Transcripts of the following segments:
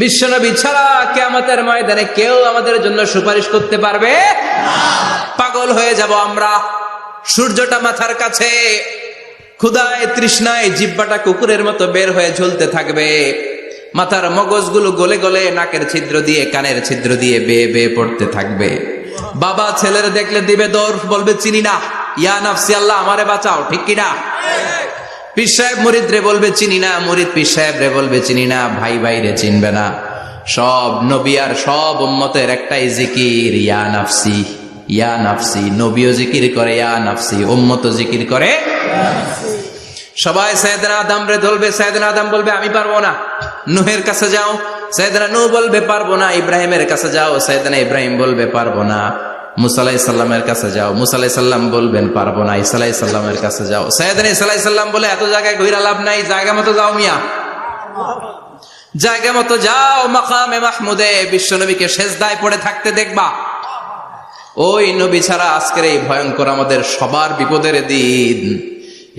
বিশ্বনবী ছাড়া কিয়ামতের ময়দানে কেউ আমাদের জন্য সুপারিশ করতে পারবে না। পাগল হয়ে যাব আমরা। সূর্যটা মাথার কাছে, ক্ষুধায় তৃষ্ণায় জিহ্বাটা কুকুরের মতো বের হয়ে ঝুলতে থাকবে, মাথার মগজগুলো গলে গলে নাকের ছিদ্র দিয়ে কানের ছিদ্র দিয়ে বেয়ে বেয়ে পড়তে থাকবে। বাবা ছেলের দেখলে দিবে দৌড়, বলবে চিনি না, ইয়া নাফসি আল্লাহ আমারে বাঁচাও, ঠিক কিনা? পীর সাহেব মুরিদ রে বলবে চিনি না, মুরিদ পীর সাহেব রে বলবে চিনি না, ভাই ভাই রে চিনবে না। সব নবী আর সব উম্মতের একটাই জিকির, ইয়া নাফসি ইয়া নাফসি। নবীও জিকির করে ইয়া নাফসি, উম্মতও জিকির করে। সবাই সাইয়েদনা আদম রে ধরবে, সাইয়েদনা আদম বলবে আমি পারবো না। নূহের কাছে যাও, সাইয়েদনা নূহ বলবে পারবো না। ইব্রাহিমের কাছে যাও, সাইয়েদনা ইব্রাহিম বলবে পারবো না। মুসা আলাইহিস সালামের কাছে যাও, মুসা আলাইহিস সালাম বলবেন পারবো না। ঈসা আলাইহিস সালামের কাছে যাও, সাইয়েদনা ঈসা আলাইহিস সালাম বলে এত জায়গায় ঘুরে লাভ নাই, জায়গা মতো যাও মিয়া, জায়গা মতো যাও। মাকামে মাহমুদে বিশ্বনবীকে সেজদায় পড়ে থাকতে দেখবা। ওই নবী ছাড়া আজকের এই ভয়ঙ্কর আমাদের সবার বিপদের দিন।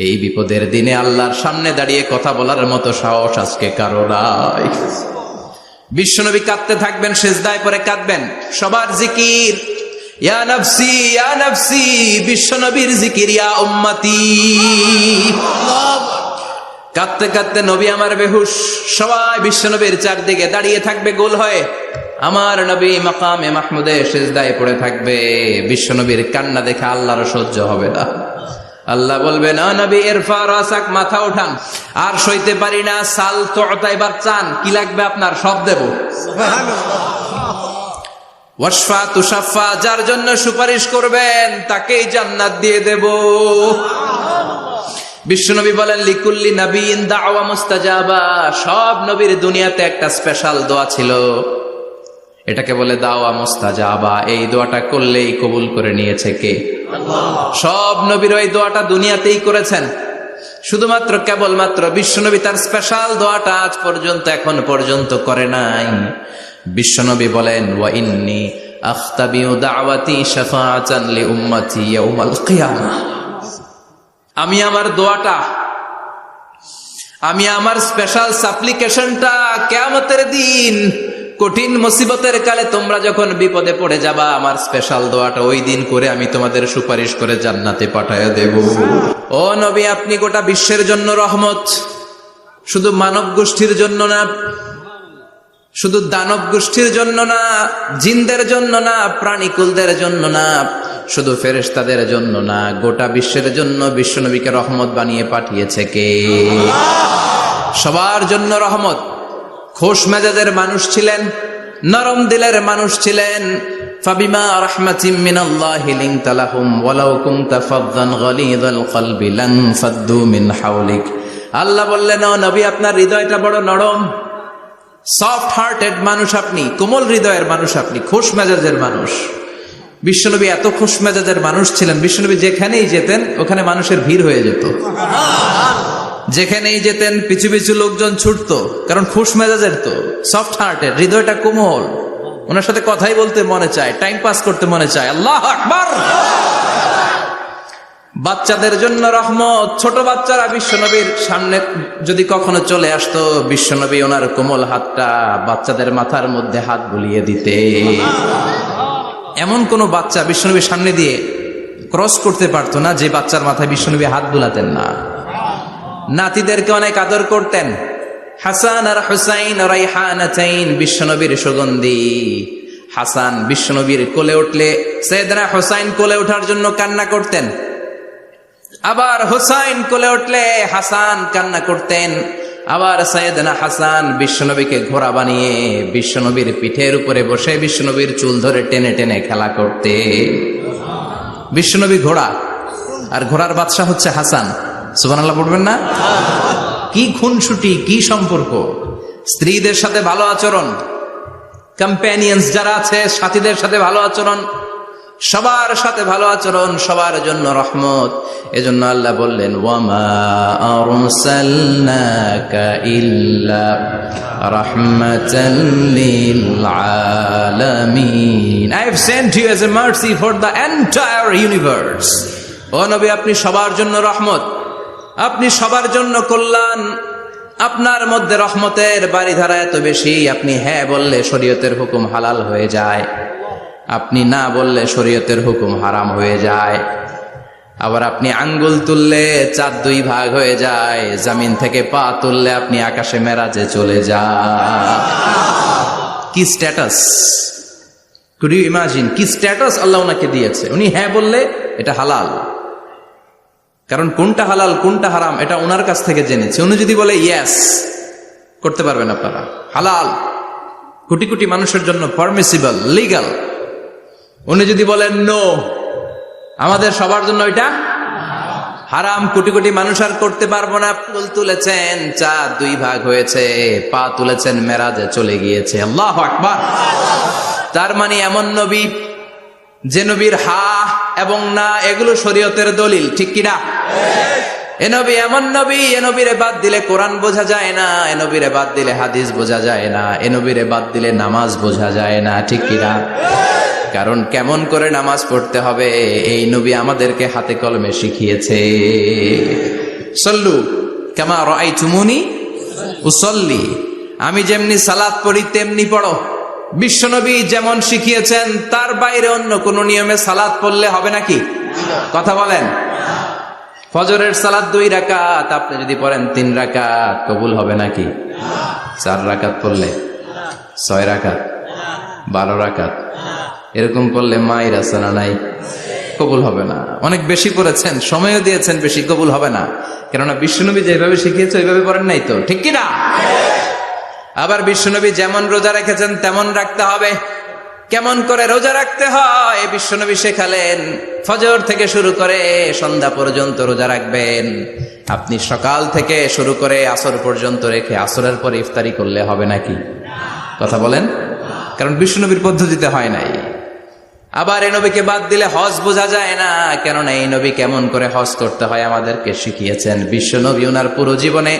এই বিপদের দিনে আল্লাহর সামনে দাঁড়িয়ে কথা বলার মতো সাহস আজকে কারো নাই। বিশ্বনবী কাঁদতে থাকবেন, সেজদায় পড়ে কাঁদবেন। সবার জিকির ইয়া নাফসি ইয়া নাফসি, বিশ্বনবীর জিকির ইয়া উম্মতি। কাঁদতে কাঁদতে নবী আমার বেহুশ, সবাই বিশ্বনবীর চারদিকে দাঁড়িয়ে থাকবে গোল হয়ে। আমার নবী মাকামে মাহমুদে সেজদায় পড়ে থাকবে। বিশ্বনবীর কান্না দেখে আল্লাহর সহ্য হবে না। আল্লাহ বলবে না নবী ইরফা রাসাক, মাথা উঠান, আর সইতে পারি না। সাল তুতা, এবার চান, কি লাগবে আপনার সব দেব। ওয়াশফা তুশাফা, যার জন্য সুপারিশ করবেন তাকেই জান্নাত দিয়ে দেব। বিশ্বনবী বলেন লিকুল্লি নবীন দাওয়া মুস্তাজাবা, সব নবীর দুনিয়াতে একটা স্পেশাল দোয়া ছিল, এটাকে বলে দাওয়া মুস্তাজাবা। এই দোয়াটা করলেই কবুল করে নিয়েছে কে? আল্লাহ। সব নবীর ওই দোয়াটা দুনিয়াতেই করেছেন, শুধুমাত্র কেবলমাত্র বিশ্বনবী তার স্পেশাল দোয়াটা আজ পর্যন্ত এখন পর্যন্ত করে নাই। বিশ্বনবী বলেন ওয়া ইন্নী আখতাবিউ দাওয়াতি শাফাআতান লি উম্মতি ইয়াউমাল কিয়ামাহ, আমি আমার দোয়াটা, আমি আমার স্পেশাল সাপ্লিকেশনটা কিয়ামতের দিন কঠিন মুসিবতের কালে তোমরা যখন বিপদে পড়ে যাবা, আমার স্পেশাল দোয়াটা ওই দিন করে আমি তোমাদের সুপারিশ করে জান্নাতে পাঠায়া দেব। ও নবী, আপনি গোটা বিশ্বের জন্য রহমত, শুধু মানব গোষ্ঠীর জন্য না, শুধু দানব গোষ্ঠীর জন্য না, জিনদের জন্য না, প্রাণীকুলদের জন্য না, শুধু ফেরেশতাদের জন্য না, গোটা বিশ্বের জন্য বিশ্বনবীকে রহমত বানিয়ে পাঠিয়েছে কে? সবার জন্য রহমত। খোশ মেজাজের মানুষ ছিলেন, নরম দিলের মানুষ ছিলেন। ফাবিমা রাহমাতিম মিনাল্লাহি লিনতা লাহুম ওয়ালাউ কুনতা ফাযযান গালিযাল কলবি লানফাদ্দু মিন হাওলিক। আল্লাহ বললেন ও নবী, আপনার হৃদয়টা বড় নরম, সফট হার্টেড মানুষ আপনি, কোমল হৃদয়ের মানুষ আপনি, খোশ মেজাজের মানুষ। বিশ্বনবী এত খোশ মেজাজের মানুষ ছিলেন, বিশ্বনবী যেখানেই যেতেন ওখানে মানুষের ভিড় হয়ে যেত। যেখানেই যেতেন পিছু পিছু লোকজন ছুটতো, কারণ খুশ মেজাজের তো, সফট হার্টের, হৃদয়টা কোমল, ওনার সাথে কথাই বলতে মনে চায়, টাইম পাস করতে মনে চায়। আল্লাহু আকবার। বাচ্চাদের জন্য রহমত। ছোট বাচ্চারা বিশ্বনবীর সামনে যদি কখনো চলে আসতো, বিশ্বনবী ওনার কোমল হাতটা বাচ্চাদের মাথার মধ্যে হাত বুলিয়ে দিতে। এমন কোন বাচ্চা বিশ্বনবীর সামনে দিয়ে ক্রস করতে পারতো না যে বাচ্চার মাথায় বিশ্বনবী হাত বুলাতেন না। নাতিদেরকে অনেক আদর করতেন। হাসান আর হুসাইন রাইহানাতাইন, বিশ্বনবীর সুগন্ধি। হাসান বিশ্বনবীর কোলে উঠলে সাইয়েদনা হুসাইন কোলে ওঠার জন্য কান্না করতেন, আবার হুসাইন কোলে উঠলে হাসান কান্না করতেন। আবার সাইয়েদনা হাসান বিশ্বনবীকে ঘোড়া বানিয়ে বিশ্বনবীর পিঠের উপরে বসে বিশ্বনবীর চুল ধরে টেনে টেনে খেলা করতে। বিশ্বনবী ঘোড়া, আর ঘোড়ার বাদশা হচ্ছে হাসান। সুবহানাল্লাহ পড়বেন না? কি খুনসুটি, কি সম্পর্ক। স্ত্রীদের সাথে ভালো আচরণ, কম্প্যানিয়ন্স যারা আছে সাথীদের সাথে ভালো আচরণ, সবার সাথে ভালো আচরণ, সবার জন্য রহমত। এজন্য আল্লাহ বললেন ওয়ামা আরসালনাকা ইল্লা রাহমাতাল লিল আলামিন, I have sent you as a mercy for the entire universe. ও নবী, আপনি সবার জন্য রহমত, আপনি সবার জন্য কল্যাণ, আপনার মধ্যে রহমতের বাড়িধারা এত বেশি, আপনি হ্যাঁ বললে শরীয়তের হুকুম হালাল হয়ে যায়, আপনি না বললে শরীয়তের হুকুম হারাম হয়ে যায়। আবার আপনি আঙ্গুল তুললে চাঁদ 2 ভাগ হয়ে যায়, জমিন থেকে পা তুললে আপনি আকাশে মেরাজে চলে যান। কি স্ট্যাটাস! কুড ইউ ইমাজিন কি স্ট্যাটাস আল্লাহ ওনাকে দিয়েছে। উনি হ্যাঁ বললে এটা হালাল, কারণ কোনটা হালাল কোনটা হারাম এটা ওনার কাছ থেকে জেনেছে। উনি যদি বলে ইয়েস, করতে পারবেন আপনারা, হালাল, কোটি কোটি মানুষের জন্য পারমিসিবল, লিগ্যাল। উনি যদি বলেন নো, আমাদের সবার জন্য এটা হারাম, কোটি কোটি মানুষ আর করতে পারবো না। ফুল তুলেছেন, চাঁদ 2 ভাগ হয়েছে, পা তুলেছেন, মেরাজে চলে গিয়েছে। আল্লাহু আকবার। তার মানে এমন নবী যে নবীর হা এবং না এগুলো শরীয়তের দলিল, ঠিক কিনা? এ নবী এমন নবী, এ নবীরে বাদ দিলে কোরআন বোঝা যায় না, এ নবীরে বাদ দিলে হাদিস বোঝা যায় না, এ নবীরে বাদ দিলে নামাজ বোঝা যায় না, ঠিক কিনা? কারণ কেমন করে নামাজ পড়তে হবে এই নবী আমাদেরকে হাতে কলমে শিখিয়েছে। সল্লু কামা রাআইতুমুনি উসাল্লি, আমি যেমনি সালাত পড়ি তেমনি পড়ো। বিশ্বনবী যেমন শিখিয়েছেন তার বাইরে অন্য কোন নিয়মে সালাত পড়লে হবে নাকি? কথা বলেন। ফজরের সালাত 2 রাকাত, আপনি যদি পড়েন 3 রাকাত, কবুল হবে নাকি? 4 রাকাত পড়লে, 6 রাকাত, 12 রাকাত এরকম পড়লে মায়ের আসানা নাই, কবুল হবে না। অনেক বেশি পড়েছেন, সময়ও দিয়েছেন বেশি, কবুল হবে না। কেননা বিশ্বনবী যেভাবে শিখিয়েছে ওইভাবে পড়েন নাই তো, ঠিক কিনা? আবার বিশ্বনবী যেমন রোজা রেখেছেন তেমন রাখতে হবে। কেমন করে রোজা রাখতে হয় বিশ্বনবী শেখালেন। ফজর থেকে শুরু করে সন্ধ্যা পর্যন্ত রোজা রাখবেন। আপনি সকাল থেকে শুরু করে আসর পর্যন্ত রেখে আসরের পরে ইফতারি করলে হবে নাকি? কথা বলেন। কারণ বিশ্বনবীর পদ্ধতিতে হয় নাই। আবার এই নবীকে বাদ দিলে হজ বোঝা যায় না, কেননা এই নবী কেমন করে হজ করতে হয় আমাদেরকে শিখিয়েছেন। বিশ্বনবী ওনার পুরো জীবনে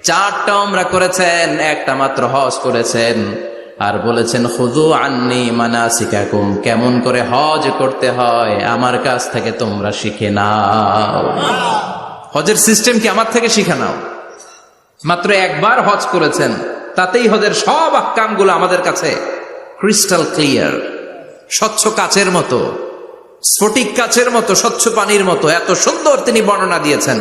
4টা উমরা করেছেন, একটা মাত্র হজ করেছেন। আর বলেছেন খুযু আন্নী মানাসিকাকুম, কেমন করে হজ করতে হয় আমার কাছ থেকে তোমরা শিখে নাও। হজের সিস্টেম কি আমার থেকে শিখে নাও। মাত্র একবার হজ করেছেন, তাতেই হজের সব আহকামগুলো আমাদের কাছে ক্রিস্টাল ক্লিয়ার, স্বচ্ছ কাচের মতো, স্ফটিক কাচের মতো, স্বচ্ছ পানির মতো এত সুন্দর তিনি বর্ণনা দিয়েছেন।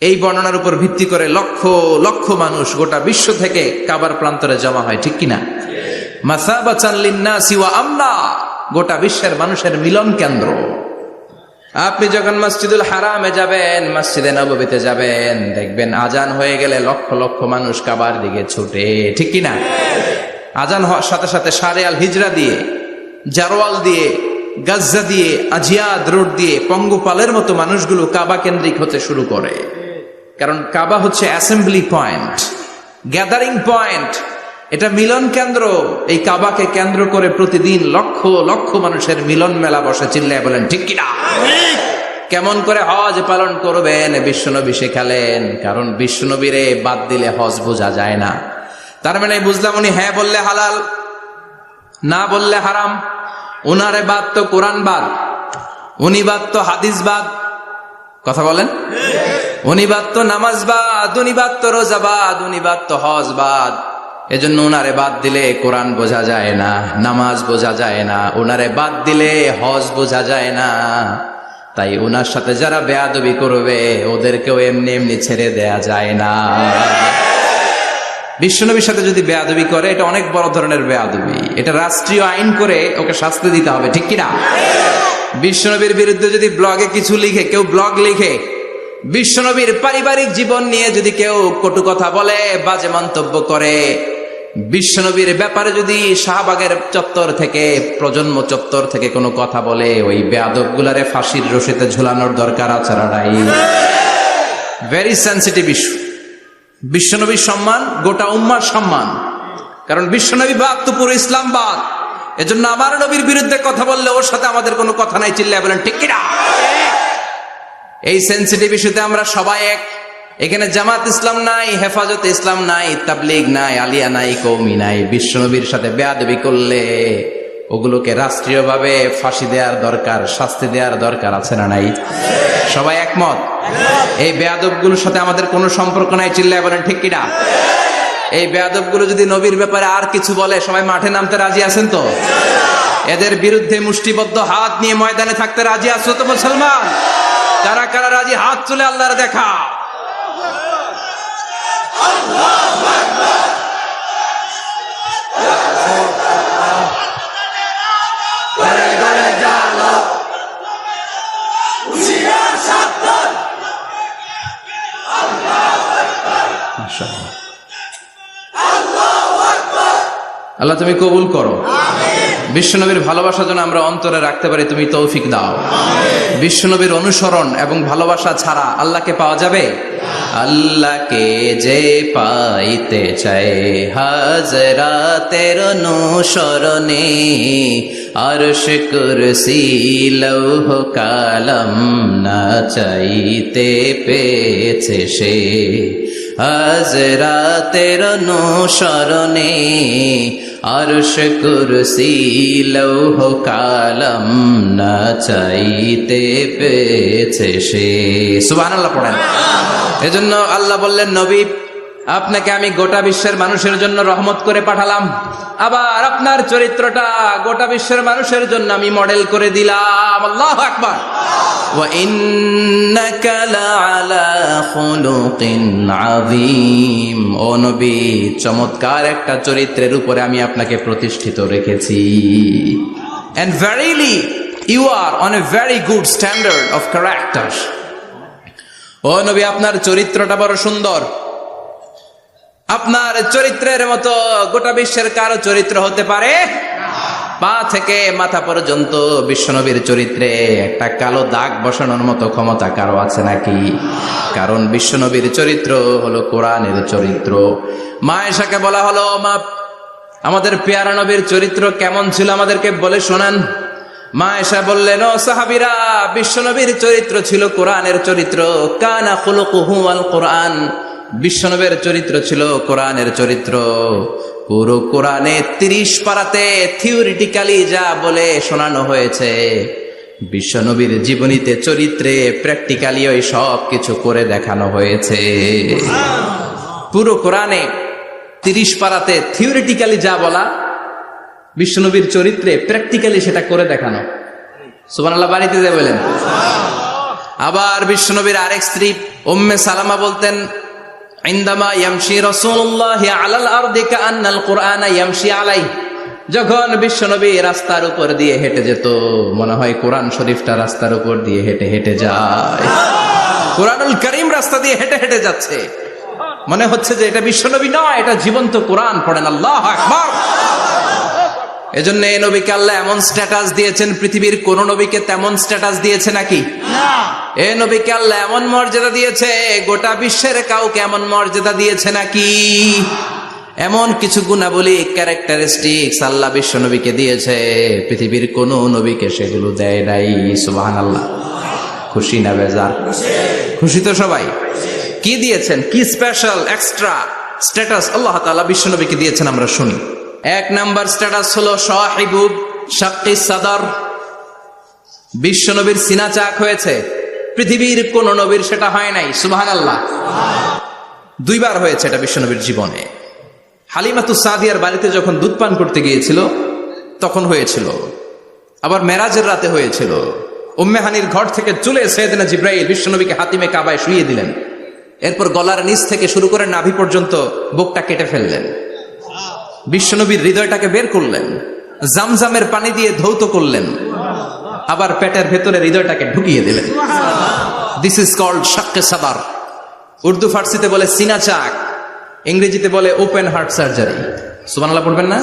এই বর্ণনার উপর ভিত্তি করে লক্ষ লক্ষ মানুষ গোটা বিশ্ব থেকে কাবার প্রান্তরে জমা হয়, ঠিক কিনা? মাসাবাতান লিন্নাসি ওয়া আমনা, গোটা বিশ্বের মানুষের মিলন কেন্দ্র। আপনি যখন মসজিদুল হারামে যাবেন, মসজিদে নববীতে যাবেন, দেখবেন আজান হয়ে গেলে লক্ষ লক্ষ মানুষ কাবার দিকে ছুটে, ঠিক কিনা? আজান হওয়ার সাথে সাথে সারে আল হিজরা দিয়ে, জারওয়াল দিয়ে, গাজ্জা দিয়ে, আজিয়াদ রোড দিয়ে পঙ্গপালের মতো মানুষগুলো কাবা কেন্দ্রিক হতে শুরু করে। কারণ কাবা হচ্ছে অ্যাসেম্বলি পয়েন্ট, গ্যাদারিং পয়েন্ট, এটা মিলন কেন্দ্র। এই কাবাকে কেন্দ্র করে প্রতিদিন লক্ষ লক্ষ মানুষের মিলন মেলা বসে। চিল্লায় বলেন ঠিক কিনা? কেমন করে হজ পালন করবেন বিশ্বনবী শেখালেন। কারণ বিশ্বনবীরে বাদ দিলে হজ বোঝা যায় না। তার মানে বুঝলাম উনি হ্যাঁ বললে হালাল, না বললে হারাম। উনারে বাদ তো কোরআন বাদ, উনি বাদ তো হাদিস বাদ। কথা বলেন। উনি বাদ তো নামাজ বাদ, উনি বাদ তো রোজা বাদ, উনি বাদ তো হজ বাদ। এজন্য উনারে বাদ দিলে কোরআন বোঝা যায় না, নামাজ বোঝা যায় না, উনারে বাদ দিলে হজ বোঝা যায় না। তাই উনার সাথে যারা বেয়াদবি করবে ওদেরকেও এমনি এমনি ছেড়ে দেয়া যায় না। বিশ্বনবীর সাথে যদি বেয়াদবি করে এটা অনেক বড় ধরনের বেয়াদবি, এটা রাষ্ট্রীয় আইন করে ওকে শাস্তি দিতে হবে, ঠিক কিনা? বিশ্বনবীর বিরুদ্ধে যদি ব্লগে কিছু লিখে, কেউ ব্লগ লিখে, বিশ্বনবীর পারিবারিক জীবন নিয়ে যদি কেউ কটু কথা বলে, বাজে মন্তব্য করে, বিশ্বনবীর ব্যাপারে যদি শাহবাগের চত্বর থেকে, প্রজন্ম চত্বর থেকে কোনো কথা বলে, ওই বেয়াদব গুলারে ফাঁসির রশিতে ঝুলানোর দরকার আছে না নাই? Very sensitive issue. বিশ্বনবীর সম্মান গোটা উম্মার সম্মান। কারণ বিশ্বনবী বাদ তো পুরো ইসলাম বাদ। এজন্য আমার নবীর বিরুদ্ধে কথা বললে ওর সাথে আমাদের কোনো কথা নাই। চিল্লায় বলেন ঠিক কিনা? এই সেন্সিটিভ ইস্যুতে আমরা সবাই এক। এখানে জামাত ইসলাম নাই, হেফাজত ইসলাম নাই, তাবলীগ নাই, আলিয়া নাই, কওমি নাই। বিশ্বনবীর সাথে বেয়াদবি করলে ওগুলোকে রাষ্ট্রীয়ভাবে ফাঁসি দেওয়ার দরকার, শাস্তি দেওয়ার দরকার আছে না নাই? সবাই একমত? এই বেয়াদবগুলোর সাথে আমাদের কোনো সম্পর্ক নাই, চিল্লায় বলেন ঠিক কিনা? এই বেয়াদবগুলো যদি নবীর ব্যাপারে আর কিছু বলে সবাই মাঠে নামতে রাজি আছেন তো? এদের বিরুদ্ধে মুষ্টিবদ্ধ হাত নিয়ে ময়দানে থাকতে রাজি আছো তো মুসলমান? কারা কারা রাজি হাত তুলে আল্লাহর দেখা? আল্লাহ তুমি কবুল করো। বিশ্বনবীর ভালোবাসা যেন আমরা অন্তরে রাখতে পারি, তুমি তৌফিক দাও। বিশ্বনবীর অনুসরণ এবং ভালোবাসা ছাড়া আল্লাহকে পাওয়া যাবে? আল্লাহকে যে পাইতে চায় হাজরাতের অনুসরণে, আরশ কুরসি লৌহ কালাম না চাইতে পেয়েছে সে। হাজরাতের অনুসরণে আরশ কুরসি লৌহ কালাম না চাইতে পেয়েছে সে। সুবহানাল্লাহ পড়েন। এজন্য আল্লাহ বললেন, নবী আপনাকে আমি গোটা বিশ্বের মানুষের জন্য রহমত করে পাঠালাম, আবার আপনার চরিত্রটা গোটা বিশ্বের মানুষের জন্য আমি মডেল করে দিলাম। আল্লাহু আকবার। ওয়া ইন্নাকা লাআলা খুলুকিন আযীম। ও নবী, চমৎকার একটা চরিত্রের উপরে আমি আপনাকে প্রতিষ্ঠিত রেখেছি। And verily you are on a very good standard of character. ও নবী, আপনার চরিত্রটা বড় সুন্দর। আপনার চরিত্রের মতো গোটা বিশ্বের কারো চরিত্র হতে পারে? পা থেকে মাথা পর্যন্ত বিশ্বনবীর চরিত্রে একটা কালো দাগ বসানোর মতো ক্ষমতা কারো আছে নাকি? কারণ বিশ্বনবীর চরিত্র হলো কোরআনের চরিত্র। মা আয়েশাকে বলা হলো, মা আমাদের পেয়ারা নবীর চরিত্র কেমন ছিল আমাদেরকে বলে শোনান। মা আয়েশা বললেন, ও সাহাবীরা, বিশ্বনবীর চরিত্র ছিল কোরআনের চরিত্র। কানা খুলুকুহু আল কোরআন। বিশ্বনবীর চরিত্র ছিল কোরআনের চরিত্র। পুরো কোরআনে 30 পারাতে থিওরিটিক্যালি যা বলে শোনানো হয়েছে, বিশ্বনবীর জীবনীতে চরিত্রে প্র্যাকটিক্যালি ওই সব কিছু করে দেখানো হয়েছে। পুরো কোরআনে 30 পারাতে থিওরিটিক্যালি যা বলা, বিশ্বনবীর চরিত্রে প্র্যাকটিক্যালি সেটা করে দেখানো। সুবহানাল্লাহ বাড়িতে যে বলেন। আবার বিশ্বনবীর আরেক স্ত্রী উম্মে সালামা বলতেন, ইনদামা ইয়ামশি রাসূলুল্লাহ আলাল আরদি কাআন্নাল কুরআনা ইয়ামশি আলাইহি। যখন বিশ্বনবী রাস্তার উপর দিয়ে হেঁটে যেত, মনে হয় কোরআন শরীফটা রাস্তার উপর দিয়ে হেঁটে হেঁটে যায়। কোরআনুল কারীম রাস্তা দিয়ে হেঁটে হেঁটে যাচ্ছে, মনে হচ্ছে যে এটা বিশ্বনবী নয়, এটা জীবন্ত কোরআন। পড়েন আল্লাহু আকবার। এজন্য এই নবীকে আল্লাহ এমন স্ট্যাটাস দিয়েছেন, পৃথিবীর কোন নবীকে তেমন স্ট্যাটাস দিয়েছে নাকি? এই নবীকে আল্লাহ এমন মর্যাদা দিয়েছে, গোটা বিশ্বের কাউকে এমন মর্যাদা দিয়েছে নাকি? এমন কিছু গুণাবলী, ক্যারেক্টারিস্টিক্স আল্লাহ বিশ্ব নবীকে দিয়েছে, পৃথিবীর কোন নবীকে সেগুলো দেয় নাই। সুবহানাল্লাহ। খুশি না বেজার? খুশি তো সবাই। কি দিয়েছেন, কি স্পেশাল এক্সট্রা স্ট্যাটাস আল্লাহ তাআলা বিশ্ব নবীকে দিয়েছেন আমরা শুনি। এক নাম্বার স্ট্যাটাস হলো সাহিবু শাক্কিস সাদর। বিশ্ব নবীর সিনা চাক হয়েছে, পৃথিবীর কোন নবীর সেটা হয় নাই। সুবহানাল্লাহ। 2 বার হয়েছে এটা বিশ্ব নবীর জীবনে। হালিমাতুস সাদিয়ার বাড়িতে যখন দুধ পান করতে গিয়েছিল তখন হয়েছিল, আবার মেরাজের রাতে হয়েছিল। উম্মে হানির ঘর থেকে চলে সাইয়েদনা জিবরাইল বিশ্ব নবীকে হাতিমে কাবায় শুইয়ে দিলেন। এরপর গলার নিচ থেকে শুরু করে নাভি পর্যন্ত বুকটা কেটে ফেললেন, বিশ্বনবীর হৃদয়টাকে বের করলেন, জামজামের পানি দিয়ে ধৌত করলেন, আবার পেটের ভেতরে হৃদয়টাকে ঢুকিয়ে দিলেন। দিস ইজ কল্ড শাক্কে সাদার। উর্দু ফার্সিতে বলে সিনা চাক, ইংরেজিতে বলে ওপেন হার্ট সার্জারি। সুবহানাল্লাহ পড়বেন না?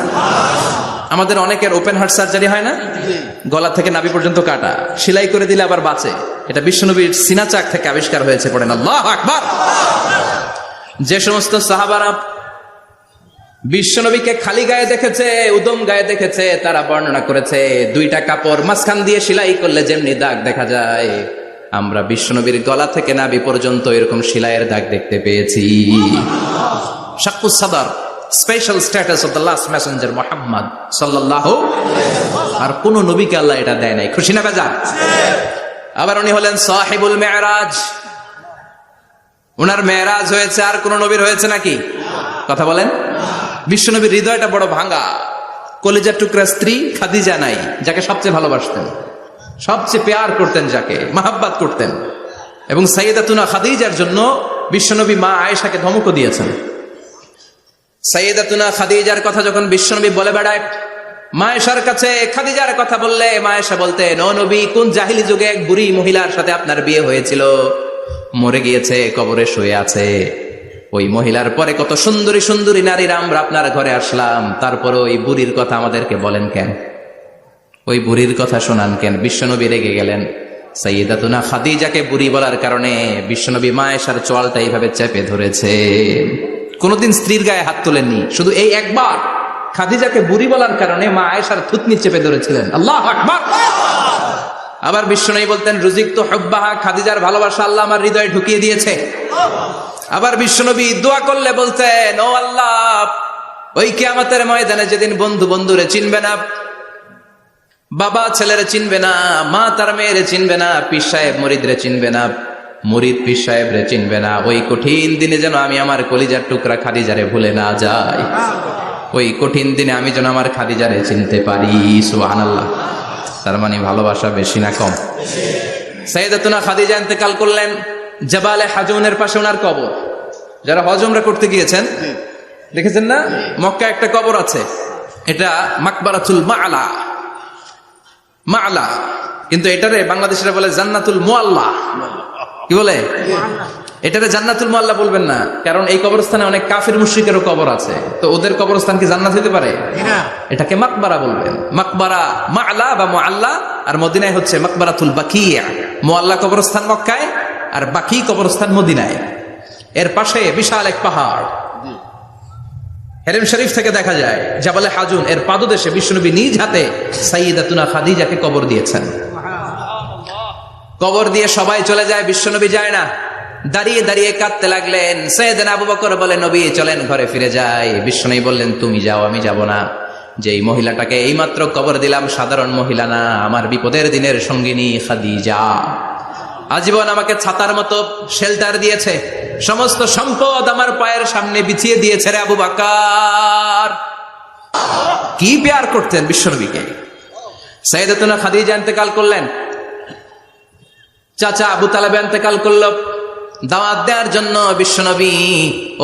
আমাদের অনেকের ওপেন হার্ট সার্জারি হয় না, গলা থেকে নাভি পর্যন্ত কাটা, সেলাই করে দিলে আবার বাঁচে। এটা বিশ্বনবীর সিনা চাক থেকে আবিষ্কার হয়েছে। পড়েন আল্লাহু আকবার। যে সমস্ত সাহাবারা বিশ্বনবীকে খালি গায়ে দেখেছে, উদম গায়ে দেখেছে, তারা বর্ণনা করেছে 2টা কাপড় মাঝখান দিয়ে সেলাই করলে যেমনি দাগ দেখা যায়, আমরা বিশ্বনবীর গলা থেকে নাভি পর্যন্ত এরকম সেলাইয়ের দাগ দেখতে পেয়েছি। শাক্কুস সাদর, special status of the last Messenger Muhammad সাল্লাল্লাহু। আর কোন নবীকে আল্লাহ এটা দেয় নাই। খুশি না বেজার? আবার উনি হলেন সাহিবুল মেরাজ। ওনার মেরাজ হয়েছে, আর কোন নবীর হয়েছে নাকি? কথা বলেন। বিশ্বনবীর হৃদয়টা বড় ভাঙা, কলিজার টুকরা স্ত্রী খাদিজা নাই, যাকে সবচেয়ে ভালোবাসতেন, সবচেয়ে প্যার করতেন, যাকে মাহাব্বাত করতেন। এবং সাইয়েদাতুনা খাদিজার জন্য বিশ্বনবী মা আয়েশাকে ধমকও দিয়েছেন। সাইয়েদাতুনা খাদিজার কথা যখন বিশ্বনবী বলে বেড়ায় মা আয়েশার কাছে, খাদিজার কথা বললে মা আয়েশা বলতেন, ও নবী, কোন জাহিলি যুগে এক বুড়ি মহিলার সাথে আপনার বিয়ে হয়েছিল, মরে গিয়েছে, কবরে শুয়ে আছে। ওই মহিলার পরে কত সুন্দরী সুন্দরী নারীরা আমরা আপনার ঘরে আসলাম, তারপরে ওই বুড়ির কথা আমাদেরকে বলেন কেন? ওই বুড়ির কথা শোনান কেন? বিশ্বনবী রেগে গেলেন। সাইয়েদাতুনা খাদিজাকে বুড়ি বলার কারণে বিশ্বনবী মা আয়েশার চোয়ালটা এইভাবে চেপে ধরেছে। কোনদিন স্ত্রীর গায়ে হাত তোলেননি, শুধু এই একবার খাদিজাকে বুড়ি বলার কারণে মা আয়েশার থুতনি চেপে ধরেছিলেন। আল্লাহু আকবার। আবার বিশ্বনবী বলতেন, রুজিক তো হুব্বাহা, খাদিজার ভালোবাসা আল্লাহ আমার হৃদয়ে ঢুকিয়ে দিয়েছে। আবার বিশ্বনবী দোয়া করলে বলতেন, ও আল্লাহ, ওই কিয়ামতের ময়দানে যেদিন বন্ধু বন্ধুরে চিনবে না, বাবা ছেলেরে চিনবে না, মা তার মেয়েরে চিনবে না, পীর সাহেব মুরিদরে চিনবে না, মুরিদ পীর সাহেবরে চিনবে না, ওই কঠিন দিনে যেন আমি আমার কলিজার টুকরা খাদিজারে ভুলে না যাই। ওই কঠিন দিনে আমি যেন আমার খাদিজারে চিনতে পারি। সুবহানাল্লাহ। তার মানে ভালোবাসা বেশি না কম? সাইয়েদাতুনা খাদিজা ইন্তেকাল করলেন, জাবালে হাজুনের পাশে ওনার কবর। যারা হজ উমরা করতে গিয়েছেন দেখেছেন না, মক্কা একটা কবর আছে, এটা মাকবারাতুল মা'লা। মা'লা, কিন্তু এটারে বাংলাদেশিরা বলে জান্নাতুল মুআল্লা। কি বলে? এটারে জান্নাতুল মুআল্লা বলবেন না, কারণ এই কবরস্থানে অনেক কাফির মুশরিকেরও কবর আছে, তো ওদের কবরস্থান কি জান্নাত হতে পারে? এটাকে মাকবারা বলবেন। মাকবারা মা'লা বা মুআল্লা, আর মদিনায় হচ্ছে মাকবারাতুল বাকিয়া। মুআল্লা কবরস্থান মক্কায়, আর বাকি কবরস্থান মদিনায়। এর পাশে বিশাল এক পাহাড়, হেরেম শরীফ থেকে দেখা যায় জাবালে হাজুন, এর পাদদেশে বিশ্বনবী নিজ হাতে সাইয়েদাতুনা খাদিজাকে কবর দিয়েছেন। কবর দিয়ে সবাই চলে যায়, বিশ্বনবী যায় না। দাঁড়িয়ে দাঁড়িয়ে কাঁদতে লাগলেন। সাইয়েদনা আবু বকর বলে, নবী চলেন ঘরে ফিরে যাই। বিশ্বনবী বললেন, তুমি যাও, আমি যাব না। যেই মহিলাটাকে এইমাত্র কবর দিলাম সাধারণ মহিলা না, আমার বিপদের দিনের সঙ্গিনী খাদিজা। আজীবন আমাকে ছাতার মতো শেল্টার দিয়েছে, সমস্ত সম্পদ আমার পায়ের সামনে বিছিয়ে দিয়েছে রে আবু বকর। কি প্যার করতেন বিশ্বনবীকে। সাইয়েদাতুনা খাদিজা ইন্তেকাল করলেন, চাচা আবু তালেব ইন্তেকাল করল। দাওয়াত দেওয়ার জন্য বিশ্বনবী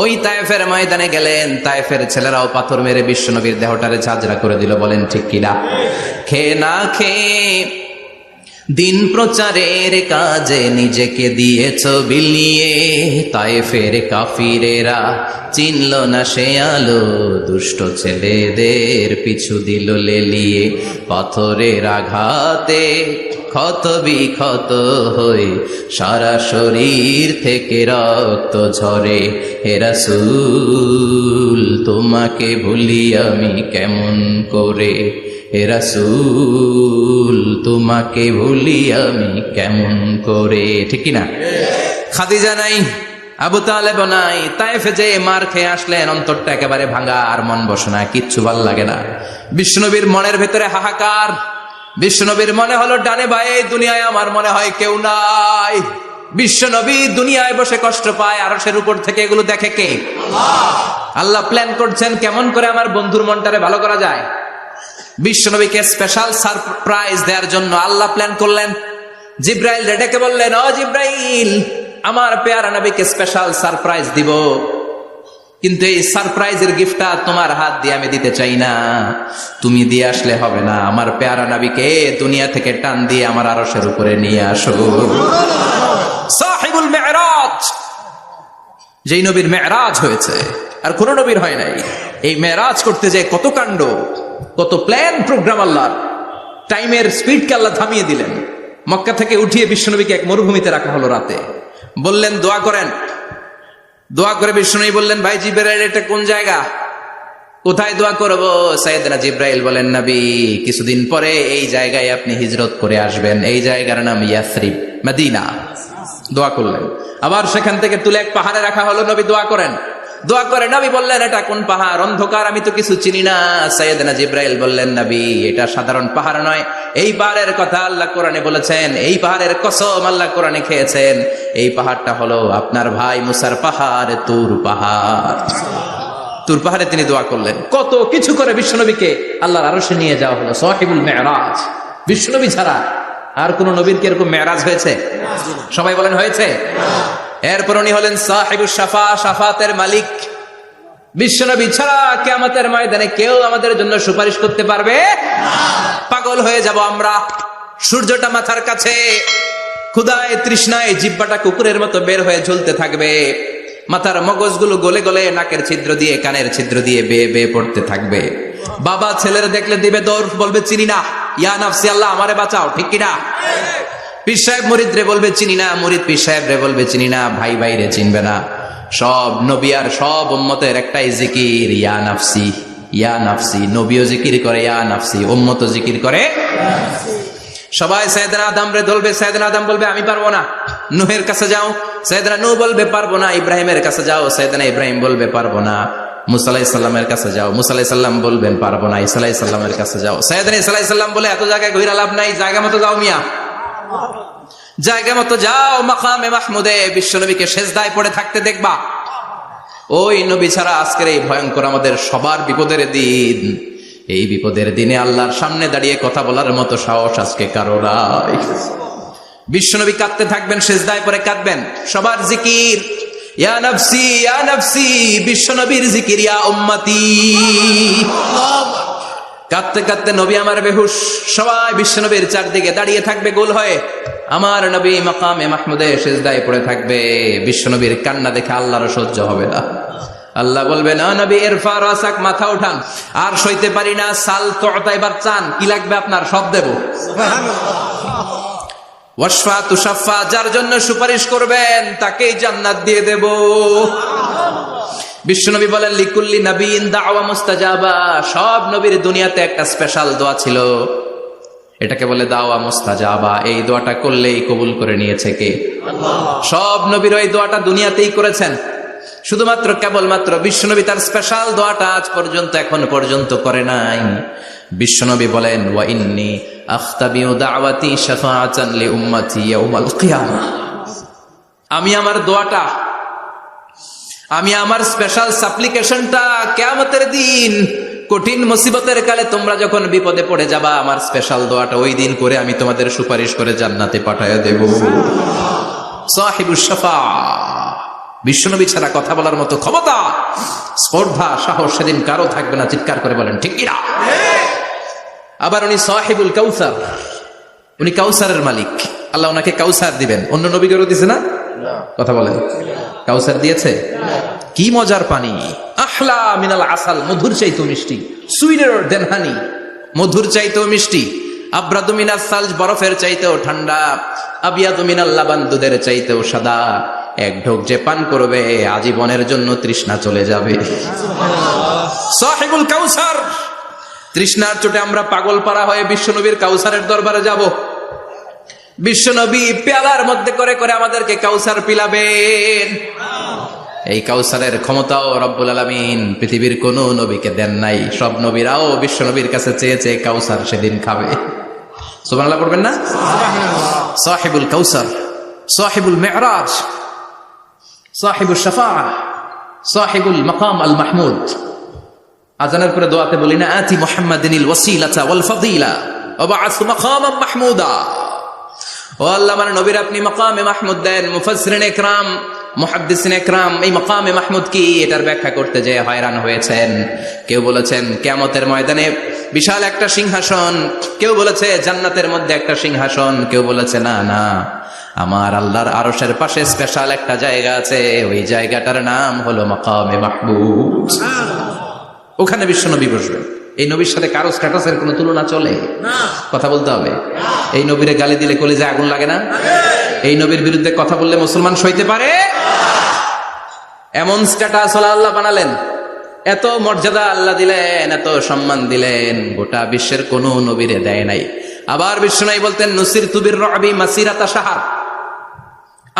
ওই তায়েফের ময়দানে গেলেন। তায়েফের ছেলেরাও পাথর মেরে বিশ্বনবীর দেহটারে ঝাঁঝরা করে দিল। বলেন ঠিক কিনা? খেয়ে না খেয়ে দিন প্রচারের কাজে নিজেকে দিয়েছ বিলিয়ে, তায়েফের কাফিরেরা চিনল না সে আলো, দুষ্ট ছেলেদের পিছু দিল লেলিয়ে। পাথরের আঘাতে ক্ষত বিক্ষত হয়ে সারা শরীর থেকে রক্ত ঝরে। হে রাসূল, তোমাকে ভুলি আমি কেমন করে? হে রাসূল, তোমাকে ভুলি আমি কেমন করে? ঠিক কিনা? খাদিজা নাই, আবু তালেব নাই, তায়েফে যে মার খেয়ে আসলেন, অন্তরটা একেবারে ভাঙা, আর মন বসে না, কিচ্ছু ভাল লাগে না। বিশ্বনবীর মনের ভেতরে হাহাকার। বিশ্বনবীর মনে হলো, ডানে বায়ে দুনিয়ায় আমার মনে হয় কেউ নাই। বিশ্বনবী দুনিয়ায় বসে কষ্ট পায়, আরশের উপর থেকে এগুলো দেখে কে? আল্লাহ প্ল্যান করছেন কেমন করে আমার বন্ধুর মনটারে ভালো করা যায়। বিশ্বনবীকে স্পেশাল সারপ্রাইজ দেওয়ার জন্য আল্লাহ প্ল্যান করলেন। জিব্রাইল ডেকে বললেন, ও জিব্রাইল, আমার পেয়ারা নবীকে স্পেশাল সারপ্রাইজ দিব, কিন্তু এই সারপ্রাইজের গিফটটা তোমার হাত দিয়ে আমি দিতে চাই না, তুমি দিয়ে আসলে হবে না। আমার পেয়ারা নবীকে দুনিয়া থেকে টান দিয়ে আমার আরশের উপরে নিয়ে আসো। সাহিবুল মেরাজ, যেই নবীর মেরাজ হয়েছে আর কোন নবীর হয় নাই। এই মেরাজ করতে যে কত কাণ্ড, কত প্ল্যান প্রোগ্রাম আল্লাহর। টাইমের স্পিডকে আল্লাহ থামিয়ে দিলেন। মক্কা থেকে উঠিয়ে বিশ্বনবীকে এক মরুভূমিতে রাখা হলো রাতে। বললেন দোয়া করেন। দোয়া করে বিশ্বনবী বললেন, ভাই জিবরাইল, এটা কোন জায়গা, কোথায় দোয়া করব? সাইয়েদনা জিবরাইল বলেন, নবী কিছুদিন পরে এই জায়গায় আপনি হিজরত করে আসবেন, এই জায়গার নাম ইয়াসরিব, মদিনা। দোয়া করলেন। আবার সেখান থেকে তুলে এক পাহাড়ে রাখা হলো, নবী দোয়া করেন। দোয়া করে নবী বললেন, এটা কোন পাহাড়? অন্ধকার, আমি তো কিছু চিনি না। সাইয়েদনা জিব্রাইল বললেন, নবী এটা সাধারণ পাহাড় নয়, এই পাহাড়ের কথা আল্লাহ কোরআনে বলেছেন, এই পাহাড়ের কসম আল্লাহ কোরআনে খেয়েছেন। এই পাহাড়টা হলো আপনার ভাই মুসার পাহাড়, তুর পাহাড়। তুর পাহাড়ে তিনি দোয়া করলেন। কত কিছু করে বিশ্বনবীকে আল্লাহর আরশে নিয়ে যাওয়া হলো, সাহিবুল মেরাজ। বিশ্বনবী ছাড়া আর কোন নবীর কি এরকম মেরাজ হয়েছে? সবাই বলেন হয়েছে। এরপর উনি হলেন সাহিবুস শাফা, শাফাতের মালিক। বিশ্বনবী ছাড়া কিয়ামতের ময়দানে কেউ আমাদের জন্য সুপারিশ করতে পারবে না। পাগল হয়ে যাব আমরা। সূর্যটা মাথার কাছে, ক্ষুধায় তৃষ্ণায় জিহ্বাটা কুকুরের মতো বের হয়ে ঝুলতে থাকবে, মাথার মগজগুলো গলে গলে নাকের ছিদ্র দিয়ে কানের ছিদ্র দিয়ে বেয়ে বেয়ে পড়তে থাকবে। বাবা ছেলের দেখলে দিবে দৌড়, বলবে চিনি না, ইয়া নাফসি আল্লাহ আমারে বাঁচাও, ঠিক কিনা? পীর সাহেব মুরিদ রে বলবে চিনি না, মুরিদ পীর সাহেব রে বলবে চিনি না, ভাই ভাই রে চিনবে না। সব নবী আর সব উম্মতের একটাই জিকির, ইয়া নাফসি ইয়া নাফসি। নবীও জিকির করে ইয়া নাফসি, উম্মতও জিকির করে। সবাই সাইয়েদনা আদম রে ধরবে, সাইয়েদনা আদম বলবে আমি পারবো না। নূহের কাছে যাও, সাইয়েদনা নূহ বলবে পারবো না। ইব্রাহিমের কাছে যাও, সাইয়েদনা ইব্রাহিম বলবে পারবো না। মুসা আলাইহিস সালামের কাছে যাও, মুসা আলাইহিস সালাম বলবেন পারবো না। ঈসা আলাইহিস সালামের কাছে যাও, সাইয়েদনা ঈসা আলাইহিস সালাম বলে এত জায়গায় ঘুরে লাভ নাই, জায়গা মতো যাও মিয়া, জায়গা মতো যাও। মাকামে মাহমুদে বিশ্বনবীকে সেজদায় পড়ে থাকতে দেখবা। ওই নবী ছাড়া আজকের এই ভয়ঙ্কর আমাদের সবার বিপদের দিন। এই বিপদের দিনে আল্লাহর সামনে দাঁড়িয়ে কথা বলার মতো সাহস আজকে কারো নাই। বিশ্বনবী কাঁদতে থাকবেন, সেজদায় পড়ে কাঁদবেন। সবার জিকির ইয়া নাফসি ইয়া নাফসি, বিশ্বনবীর জিকির ইয়া উম্মতি। কাঁদতে কাঁদতে নবী আমার বেহুশ, সবাই বিশ্বনবীর চারদিকে দাঁড়িয়ে থাকবে গোল হয়ে। আমার নবী মাকামে মাহমুদে সেজদায় পড়ে থাকবে। বিশ্বনবীর কান্না দেখে আল্লাহর সহ্য হবে না। আল্লাহ বলবে না নবী ইরফা রাসাক, মাথা উঠান, আর সইতে পারি না। সাল তুতা, এবার চান, কি লাগবে আপনার সব দেব। ওয়াশফা তুশাফা, যার জন্য সুপারিশ করবেন তাকেই জান্নাত দিয়ে দেব। বিশ্বনবী বলেন লিকুল্লি নবিয়্যিন দাওয়া মুস্তাজাবা, সব নবীর দুনিয়াতে একটা স্পেশাল দোয়া ছিল, এটাকে বলে দাওয়া মুস্তাজাবা। এই দোয়াটা করলেই কবুল করে নিয়েছে কে? আল্লাহ। সব নবীর ওই দোয়াটা দুনিয়াতেই করেছেন, শুধুমাত্র কেবলমাত্র বিশ্বনবী তার স্পেশাল দোয়াটা আজ পর্যন্ত এখন পর্যন্ত করে নাই। বিশ্বনবী বলেন ওয়া ইন্নী আখতাবিউ দাওয়াতি শাফাআতান লি উম্মতি ইয়াউমাল কিয়ামাহ, আমি আমার দোয়াটা, আমি আমার স্পেশাল সাপ্লিকেশনটা কিয়ামতের দিন কঠিন মুসিবতের কালে তোমরা যখন বিপদে পড়ে যাবা, আমার স্পেশাল দোয়াটা ওই দিন করে আমি তোমাদের সুপারিশ করে জান্নাতে পাঠায়া দেব। সাহিবুস শাফাআহ, বিশ্বনবী ছাড়া কথা বলার মতো ক্ষমতা, স্পর্ধা, সাহস সেদিন কারো থাকবে না। চিৎকার করে বলেন ঠিক কিনা? আবার উনি সাহিবুল কাউসার, উনি কাউসারের মালিক। আল্লাহ ওনাকে কাউসার দিবেন। অন্য নবীদেরও দিছে না? কথা বলেন, কাউসার দিয়েছে। কি মজার পানি, আহলা মিনাল আসাল, মধুর চাইতেও মিষ্টি। সুইটার দেন হানি, মধুর চাইতেও মিষ্টি। আব্রাদু মিনাস সালজ, বরফের চাইতেও ঠান্ডা। আবিয়াদু মিনাল লাবান, দুধের চাইতেও সাদা। এক ঢোক যে পান করবে আজীবনের জন্য তৃষ্ণা চলে যাবে। সাহিবুল কাউসার, তৃষ্ণার চোটে আমরা পাগল পারা হয়ে বিশ্বনবীর কাউসারের দরবারে যাব। বিশ্বনবী পেয়ালার মধ্যে করে করে আমাদেরকে কাউসার পিলাবেন। এই কাউসারের ক্ষমতাও রব্বুল আলামিন পৃথিবীর কোন নবীকে দেন নাই। সব নবীরাও বিশ্বনবীর কাছে চেয়েছে কাউসার সেদিন খাবে। সুবহানাল্লাহ পড়বেন না? সাহিবুল কাউসার, সাহিবুল মিরাজ, সাহিবুস শাফাআহ, সাহিবুল মাকাম আল মাহমুদ। আজানের পরে দোয়াতে বলি না, আতি মুহাম্মাদিনিল ওয়াসিলাতা ওয়াল ফাদিলা ওয়া বা'আসু মাকামান মাহমুদা। ও আল্লাহ, আমার নবীর আপনি মাকামে মাহমুদ দেন। মুফাসসিরিন ইকরাম, মুহাদ্দিসিন ইকরাম এই মাকামে মাহমুদ কি, এটার ব্যাখ্যা করতে যে হয়রান হয়েছেন। কেউ বলেছেন কিয়ামতের ময়দানে বিশাল একটা সিংহাসন, কেউ বলেছে জান্নাতের মধ্যে একটা সিংহাসন, কেউ বলেছে না না, আমার আল্লাহর আরশের পাশে স্পেশাল একটা জায়গা আছে, ওই জায়গাটার নাম হলো মাকামে মাহমুদ। ওখানে বিশ্বনবী বসবেন। এই নবীর সাথে কারো স্ট্যাটাসের কোনো তুলনা চলে? কথা বলতে হবে। এই নবীরে গালি দিলে কলিজায় আগুন লাগে না? এই নবীর বিরুদ্ধে কথা বললে মুসলমান সইতে পারে? এমন স্ট্যাটাস আল্লাহ বানালেন, এত মর্যাদা আল্লাহ দিলেন, এত সম্মান দিলেন, গোটা বিশ্বের কোন নবীরে দেয় নাই। আবার বিশ্বনবী বলতেন নুসিরতু বির-রু'বি মাসিরাতা শাহর,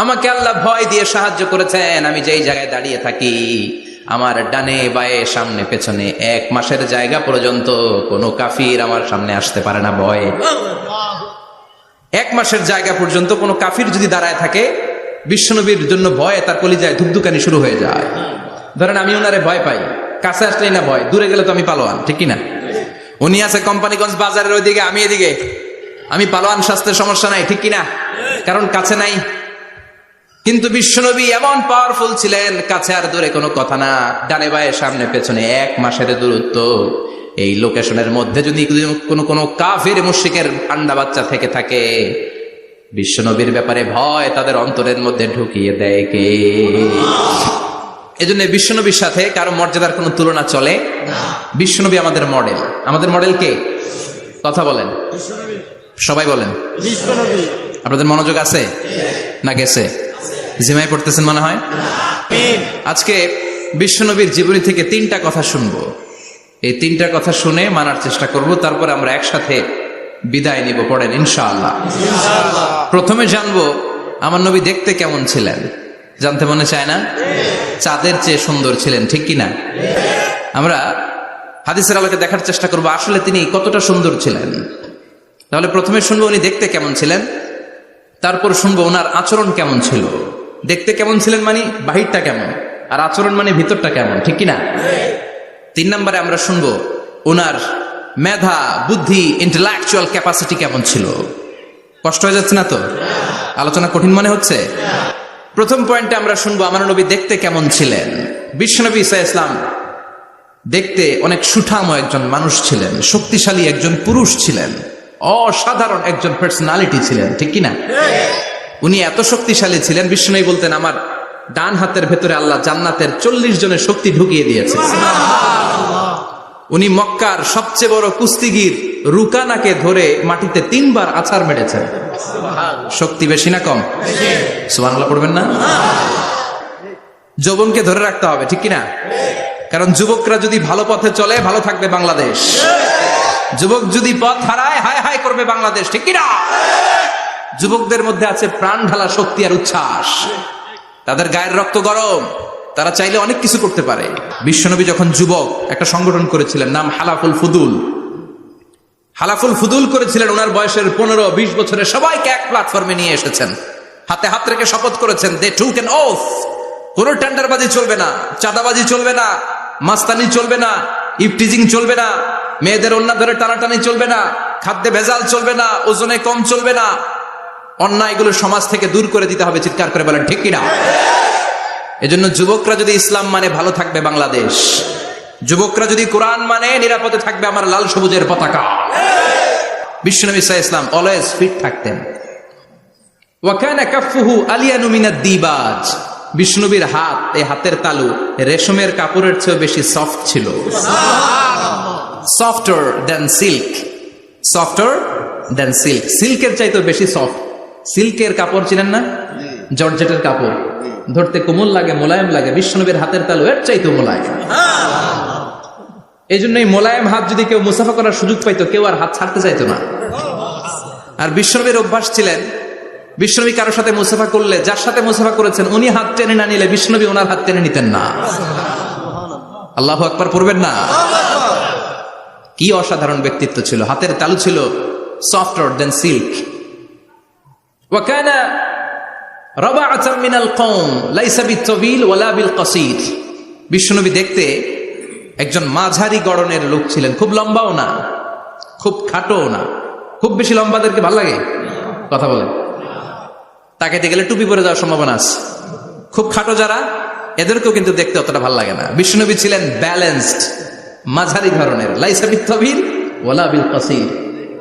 আমাকে আল্লাহ ভয় দিয়ে সাহায্য করেছেন। আমি যেই জায়গায় দাঁড়িয়ে থাকি আমার ডানে বায়ে সামনে পেছনে 1 মাসের জায়গা পর্যন্ত কোনো কাফির আমার সামনে আসতে পারে না ভয়ে। 1 মাসের জায়গা পর্যন্ত কোনো কাফির যদি দাঁড়ায় থাকে, বিশ্বনবীর জন্য ভয়ে তার কলিজায় ধুকধুকানি শুরু হয়ে যায়। ধরেন আমি ওনারে ভয় পাই, কাছে আসলেই না ভয়, দূরে গেলে তো আমি পালোয়ান, ঠিক কিনা? উনি আছে কোম্পানিগঞ্জ বাজারের ওইদিকে, আমি এদিকে, আমি পালোয়ান, স্বাস্থ্যের সমস্যা নাই, ঠিক কিনা? কারণ কাছে নাই। কিন্তু বিশ্বনবী এমন পাওয়ারফুল ছিলেন, কাছে আর দূরে কোনো কথা না, ডানে বায়ে সামনে পেছনে 1 মাসের দূরত্ব। এই লোকেশনের মধ্যে যদি কোনো কাফির মুশরিকের আন্ডা বাচ্চা থেকে থাকে, বিশ্বনবীর ব্যাপারে ভয় তাদের অন্তরের মধ্যে ঢুকিয়ে দেয় কে? এজন্য বিশ্বনবীর সাথে কারো মর্যাদার কোনো তুলনা চলে না। বিশ্বনবী আমাদের মডেল। আমাদের মডেল কে? কথা বলেন, সবাই বলেন। আপনাদের মনোযোগ আছে না গেছে? জিমায় পড়তেছেন মনে হয়। আজকে বিশ্বনবীর জীবনী থেকে 3টা কথা শুনবো। এই 3টা কথা শুনে মানার চেষ্টা করব, তারপর আমরা একসাথে বিদায় নিব। পড়েন ইনশাআল্লাহ। প্রথমে জানবো আমার নবী দেখতে কেমন ছিলেন। জানতে মনে চায় না? চাঁদের চেয়ে সুন্দর ছিলেন, ঠিক কিনা? আমরা হাদিসের আলোকে দেখার চেষ্টা করব আসলে তিনি কতটা সুন্দর ছিলেন। তাহলে প্রথমে শুনবো উনি দেখতে কেমন ছিলেন, তারপর শুনবো ওনার আচরণ কেমন ছিল। দেখতে কেমন ছিলেন মানে বাহিরটা কেমন, আর আচরণ মানে ভিতরটা কেমন, ঠিক কিনা? 3 নম্বরে আমরা শুনবো ওনার মেধা, বুদ্ধি, ইন্টেলেকচুয়াল ক্যাপাসিটি কেমন ছিল। কষ্ট হয়ে যাচ্ছে না তো? আলোচনা কঠিন মনে হচ্ছে? প্রথম পয়েন্টে আমরা শুনবো আমার নবী দেখতে কেমন ছিলেন। বিশ্বনবী ঈসা ইসলাম দেখতে অনেক সুঠাম একজন মানুষ ছিলেন, শক্তিশালী একজন পুরুষ ছিলেন, অসাধারণ একজন পার্সোনালিটি ছিলেন, ঠিক কিনা? উনি এত শক্তিশালী ছিলেন, বিশ্বনবী বলতেন আমার ডান হাতের ভেতরে আল্লাহ জান্নাতের 40 জনের শক্তি ঢুকিয়ে দিয়েছে। উনি মক্কার সবচেয়ে বড় কুস্তিগির রুকানাকে ধরে মাটিতে 3 বার আছাড় মেরেছেন। শক্তি বেশি না কম? সুবহানাল্লাহ পড়বেন না? যৌবনকে ধরে রাখতে হবে, ঠিক কিনা? কারণ যুবকরা যদি ভালো পথে চলে, ভালো থাকবে বাংলাদেশ। যুবক যদি পথ হারায়, হায় হায় করবে বাংলাদেশ, ঠিক কিনা? যুবকদের মধ্যে আছে প্রাণ ঢালা শক্তি আর উচ্ছ্বাস। তাদের গায়ের রক্ত গরম, তারা চাইলে অনেক কিছু করতে পারে। বিশ্বনবী যখন যুবক একটা সংগঠন করেছিলেন, নাম হালাফুল ফুদুল। হালাফুল ফুদুল করেছিলেন। ওনার বয়সের 15-20 বছরে সবাইকে এক প্ল্যাটফর্মে নিয়ে এসেছেন, হাতে হাত রেখে শপথ করেছেন, দে টুক অ্যান ওথ, কোনো টেন্ডারবাজি চলবে না, চাঁদাবাজি চলবে না, মাস্তানি চলবে না, ইফটিজিং চলবে না, মেয়েদের ওন্না ধরে টানাটানি চলবে না, খাদ্যে ভেজাল চলবে না, ওজনে কম চলবে না, অন্যায়গুলো সমাজ থেকে দূর করে দিতে হবে। চিৎকার করে বলেন ঠিক কিনা? এজন্য যুবকরা যদি ইসলাম মানে ভালো থাকবে বাংলাদেশ, যুবকরা যদি কোরআন মানে নিরাপদে থাকবে আমার লাল সবুজের পতাকা। বিশ্বনবী সাল্লাল্লাহু আলাইহি ওয়াসাল্লাম অলওয়েজ ফিট থাকতেন। ওয়া কানা কাফফুহু আলিয়ানু মিনাদ দিবাজ। বিষ্ণুবীর হাত, এই হাতের তালু রেশমের কাপড়ের চেয়ে বেশি সফট ছিল। সফটার দেন সিল্ক, সফটার দেন সিল্ক, সিল্কের চাইতে বেশি সফট। সিল্কের কাপড় ছিলেন না, জর্জেটের কাপড়, ধরতে কোমল লাগে, মোলায়েম লাগে। বিষ্ণুবীর হাতের তালু এর চাইতে মোলায়েম। এই জন্য এই মোলায়েম হাত যদি কেউ মুসাফা করার সুযোগ পাইতো, কেউ আর হাত ছাড়তে চাইতো না। আর বিষ্ণুবীর অভ্যাস ছিলেন, বিষ্ণুবী কারোর সাথে মুসাফা করলে, যার সাথে মুসাফা করেছেন উনি হাত টেনে না নিলে বিষ্ণুবী ওনার হাত টেনে নিতেন না। আল্লাহু আকবার পড়বেন না? কি অসাধারণ ব্যক্তিত্ব ছিল। হাতের তালু ছিল সফটার দেন সিল্ক। ওয়া কানা রাবাআতাম মিনাল কওম লাইসা বিতাবিল ওয়ালা বিল কাসীর। বিষ্ণুবী দেখতে একজন মাঝারি গড়নের লোক ছিলেন, খুব লম্বাও না, খুব খাটোও না। খুব বেশি লম্বাদেরকে ভালো লাগে? কথা বলেন। তাকাইতে গেলে টুপি পরে যাওয়ার সম্ভাবনা আছে। খুব খাটো যারা, এদেরকেও কিন্তু দেখতে অতটা ভালো লাগে না। বিষ্ণুবী ছিলেন ব্যালেন্সড, মাঝারি ধরনের। লাইসা বিতাবিল ওয়ালা বিল কাসীর।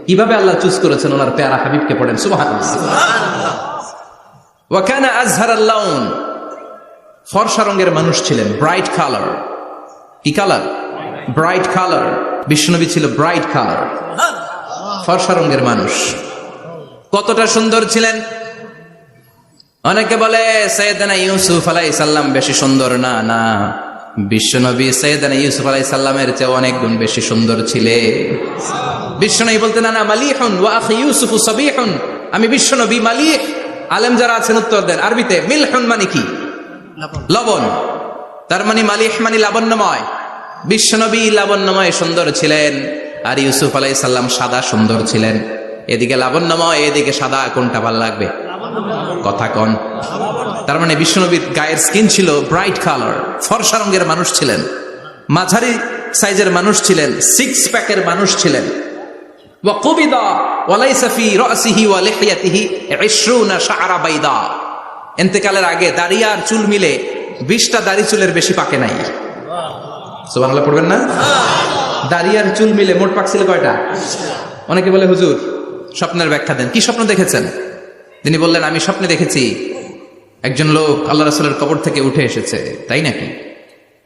কিভাবে আল্লাহ চুজ করেছেন ওনার প্যারা হাবিবকে, পড়েন সুবহানাল্লাহ। ওয়া কানা আযহারাল লাউন। ফর্সা রঙের মানুষ ছিলেন, ব্রাইট কালার। কি কালার? Bright colour. বিষ্ণুবী ছিল ব্রাইট কালার, ফর্সা রঙের মানুষ। কতটা সুন্দর ছিলেন! অনেকে বলে সাইয়েদনা ইউসুফ আলাইহিস সালাম বেশি সুন্দর না। না, বিশ্বনবী সাইয়েদনা ইউসুফ আলাইহিস সালামের চেয়ে অনেক গুণ বেশি সুন্দর ছিলেন। বিশ্বনবী বলতেন না মালিহুন ওয়া আখি ইউসুফ সাবিহুন। আমি বিশ্বনবী মালিহ। আলেম যারা আছেন উত্তর দেন আরবিতে। মিলহুন মানে কি? লবণ। তার মানে মালিহ মানে লাবণ্যময়। বিশ্বনবী লাবণ্যময় সুন্দর ছিলেন, আর ইউসুফ আলাইহিস সালাম সাদা সুন্দর ছিলেন। এদিকে লাবণ্যময়, এদিকে সাদা, কোনটা ভালো লাগবে? কথা কন। তার মানে বিশ্বনবীর গায়ের স্কিন ছিল ব্রাইট কালার, ফর্সা রঙের মানুষ ছিলেন, মাঝারি সাইজের মানুষ ছিলেন, সিক্স প্যাকের মানুষ ছিলেন। ওয়াকুবিদা ওয়ালাইসা ফি রাসিহি ওয়া লিহিয়াতিহি 20 শাআরা বাইদা। ইন্তেকালের আগে দাড়ি আর চুল মিলে 20টা দাড়ি চুলের বেশি পাকে নাই। সুবহানাল্লাহ পড়বেন না? দাড়ি আর চুল মিলে মোট পাকছিল কয়টা? অনেকে বলে হুজুর স্বপ্নের ব্যাখ্যা দেন, কি স্বপ্ন দেখেছেন? তিনি বললেন, আমি স্বপ্নে দেখেছি একজন লোক আল্লাহ রাসূলের কবর থেকে উঠে এসেছে। তাই নাকি?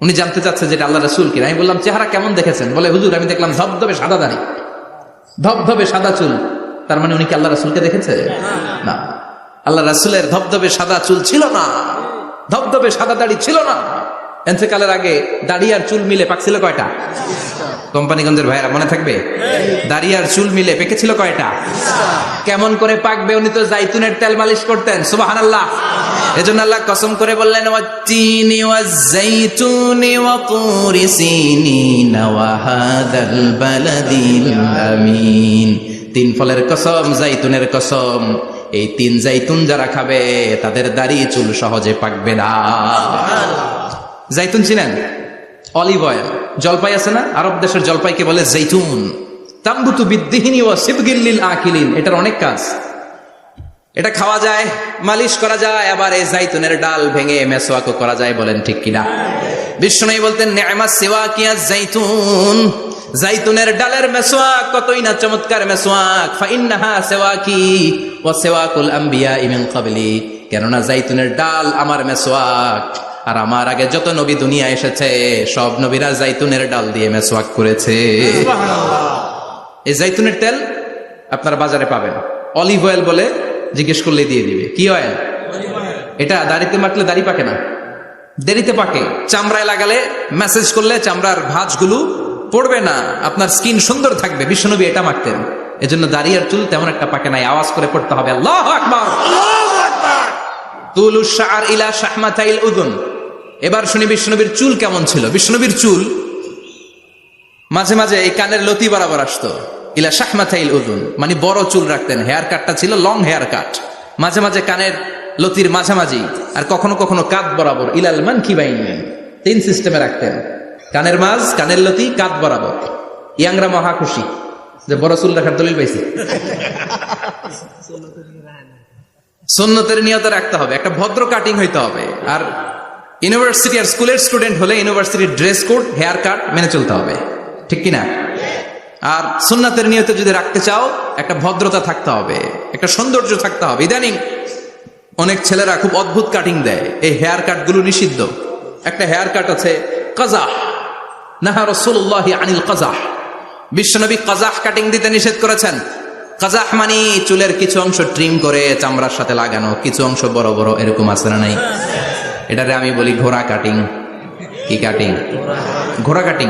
উনি জানতে চাচ্ছে যে এটা আল্লাহ রাসূল কিনা। আমি বললাম, চেহারা কেমন দেখেছেন? বলে, হুজুর আমি দেখলাম ধবধবে সাদা দাড়ি, ধবধবে সাদা চুল। তার মানে উনি কি আল্লাহ রাসূলকে দেখেছে? না, আল্লাহ রাসূলের ধবধবে সাদা চুল ছিল না, ধবধবে সাদা দাড়ি ছিল না। ইন্তেকালের আগে দাড়ি আর চুল মিলে পাকছিল কয়টা? কোম্পানিগঞ্জের ভাইরা মনে থাকবে? দাড়ি আর চুল মিলে পেকেছিল কয়টা? কেমন করে পাকবে? উনি তো জাইতুনের তেল মালিশ করতেন। সুবহানাল্লাহ। এজন্য আল্লাহ কসম করে বললেন, ওয়াত্তিনি ওয়াজ-জাইতুনি ওয়া তুরি সিনিন ওয়া হাদাল বালাদিল আমিন। তিন ফলের কসম, জাইতুনের কসম, এই তিন জাইতুন যারা খাবে তাদের দাড়ি চুল সহজে পাকবে না। জাইতুন চিনেন? Olive oil. জলপাই আছে না, আরব দেশের জলপাইকে বলে জাইতুন। তামবুতু বিদ্দিহিনি ওয়া সিবগিল লিল আকিলিন। এটার অনেক কাজ, এটা খাওয়া যায়, মালিশ করা যায়, আবার এই জাইতুনের ডাল ভেঙে মেসওয়াকও করা যায়। বলেন ঠিক কিনা? বিষ্ণু বলতেন, নি'মাস সিওয়াকিয়া জাইতুন, জাইতুনের ডালের মেসওয়াক কতই না চমৎকার মেসওয়াক। ফাইন্নাহা সিওয়াকি ওয়া সিওয়াকুল আম্বিয়া মিন ক্বাবলি। কেননা জাইতুনের ডাল আমার মেসওয়াক, আর আমার আগে যত নবী দুনিয়া এসেছে সব নবীরা জাইতুনের ডাল দিয়ে মেসওয়াক করেছে। এই জাইতুনের তেল আপনারা বাজারে পাবেন, অলিভ অয়েল বলে জিজ্ঞেস করলে দিয়ে দিবে। কি অয়েল? এটা দাড়িতে মাখলে দাড়ি পাকে না, দেরিতে পাকে। চামড়ায় লাগালে ম্যাসেজ করলে চামড়ার ভাঁজগুলো পড়বে না, আপনার স্কিন সুন্দর থাকবে। বিশ্বনবী এটা মাখতেন, এজন্য দাড়ি আর চুল তেমন একটা পাকে নাই। আওয়াজ করে পড়তে হবে আল্লাহু আকবার। তুলুশ শাআর ইলা শাহমাতাইল উযুন। এবার শুনি বিশ্বনবীর চুল কেমন ছিল। বিশ্বনবীর চুল মাঝে মাঝে এই কানের লতি বরাবর আসতো। ইলা শাহমাতাইল উযুন মানে বড় চুল রাখতেন। হেয়ার কাটটা ছিল লং হেয়ার কাট, মাঝে মাঝে কানের লতির মাঝামাঝি, আর কখনো কখনো কাঁধ বরাবর। ইলাল মানকিবাইন, তিন সিস্টেমে রাখতেন, কানের মাঝ, কানের লতি, কাঁধ বরাবর। ইয়াংরা মহা খুশি যে বড় চুল রাখার দলিল পাইছে। সুন্নতের নিয়তে রাখতে হবে, একটা ভদ্র কাটিং হইতে হবে। আর ইউনিভার্সিটি আর স্কুলের স্টুডেন্ট হলে ইউনিভার্সিটির ড্রেস কোড, হেয়ার কাট মেনে চলতে হবে, ঠিক কিনা? আর সুন্নাতের নিয়তে যদি রাখতে চাও, একটা ভদ্রতা থাকতে হবে, একটা সৌন্দর্য থাকতে হবে। ইদানিং অনেক ছেলেরা খুব অদ্ভুত কাটিং দেয়, এই হেয়ার কাট গুলো নিষিদ্ধ। একটা হেয়ার কাট আছে কাজাহ, নাহা রাসূলুল্লাহ আনিল কাজাহ। বিশ্বনবী কাজাহ কাটিং দিতে নিষেধ করেছেন। কাজাহ মানে চুলের কিছু অংশ ট্রিম করে চামড়ার সাথে লাগানো, কিছু অংশ বড় বড়, এরকম আছে না নাই? এটারে আমি বলি ঘোড়া কাটিং। কি কাটিং? ঘোড়া কাটিং।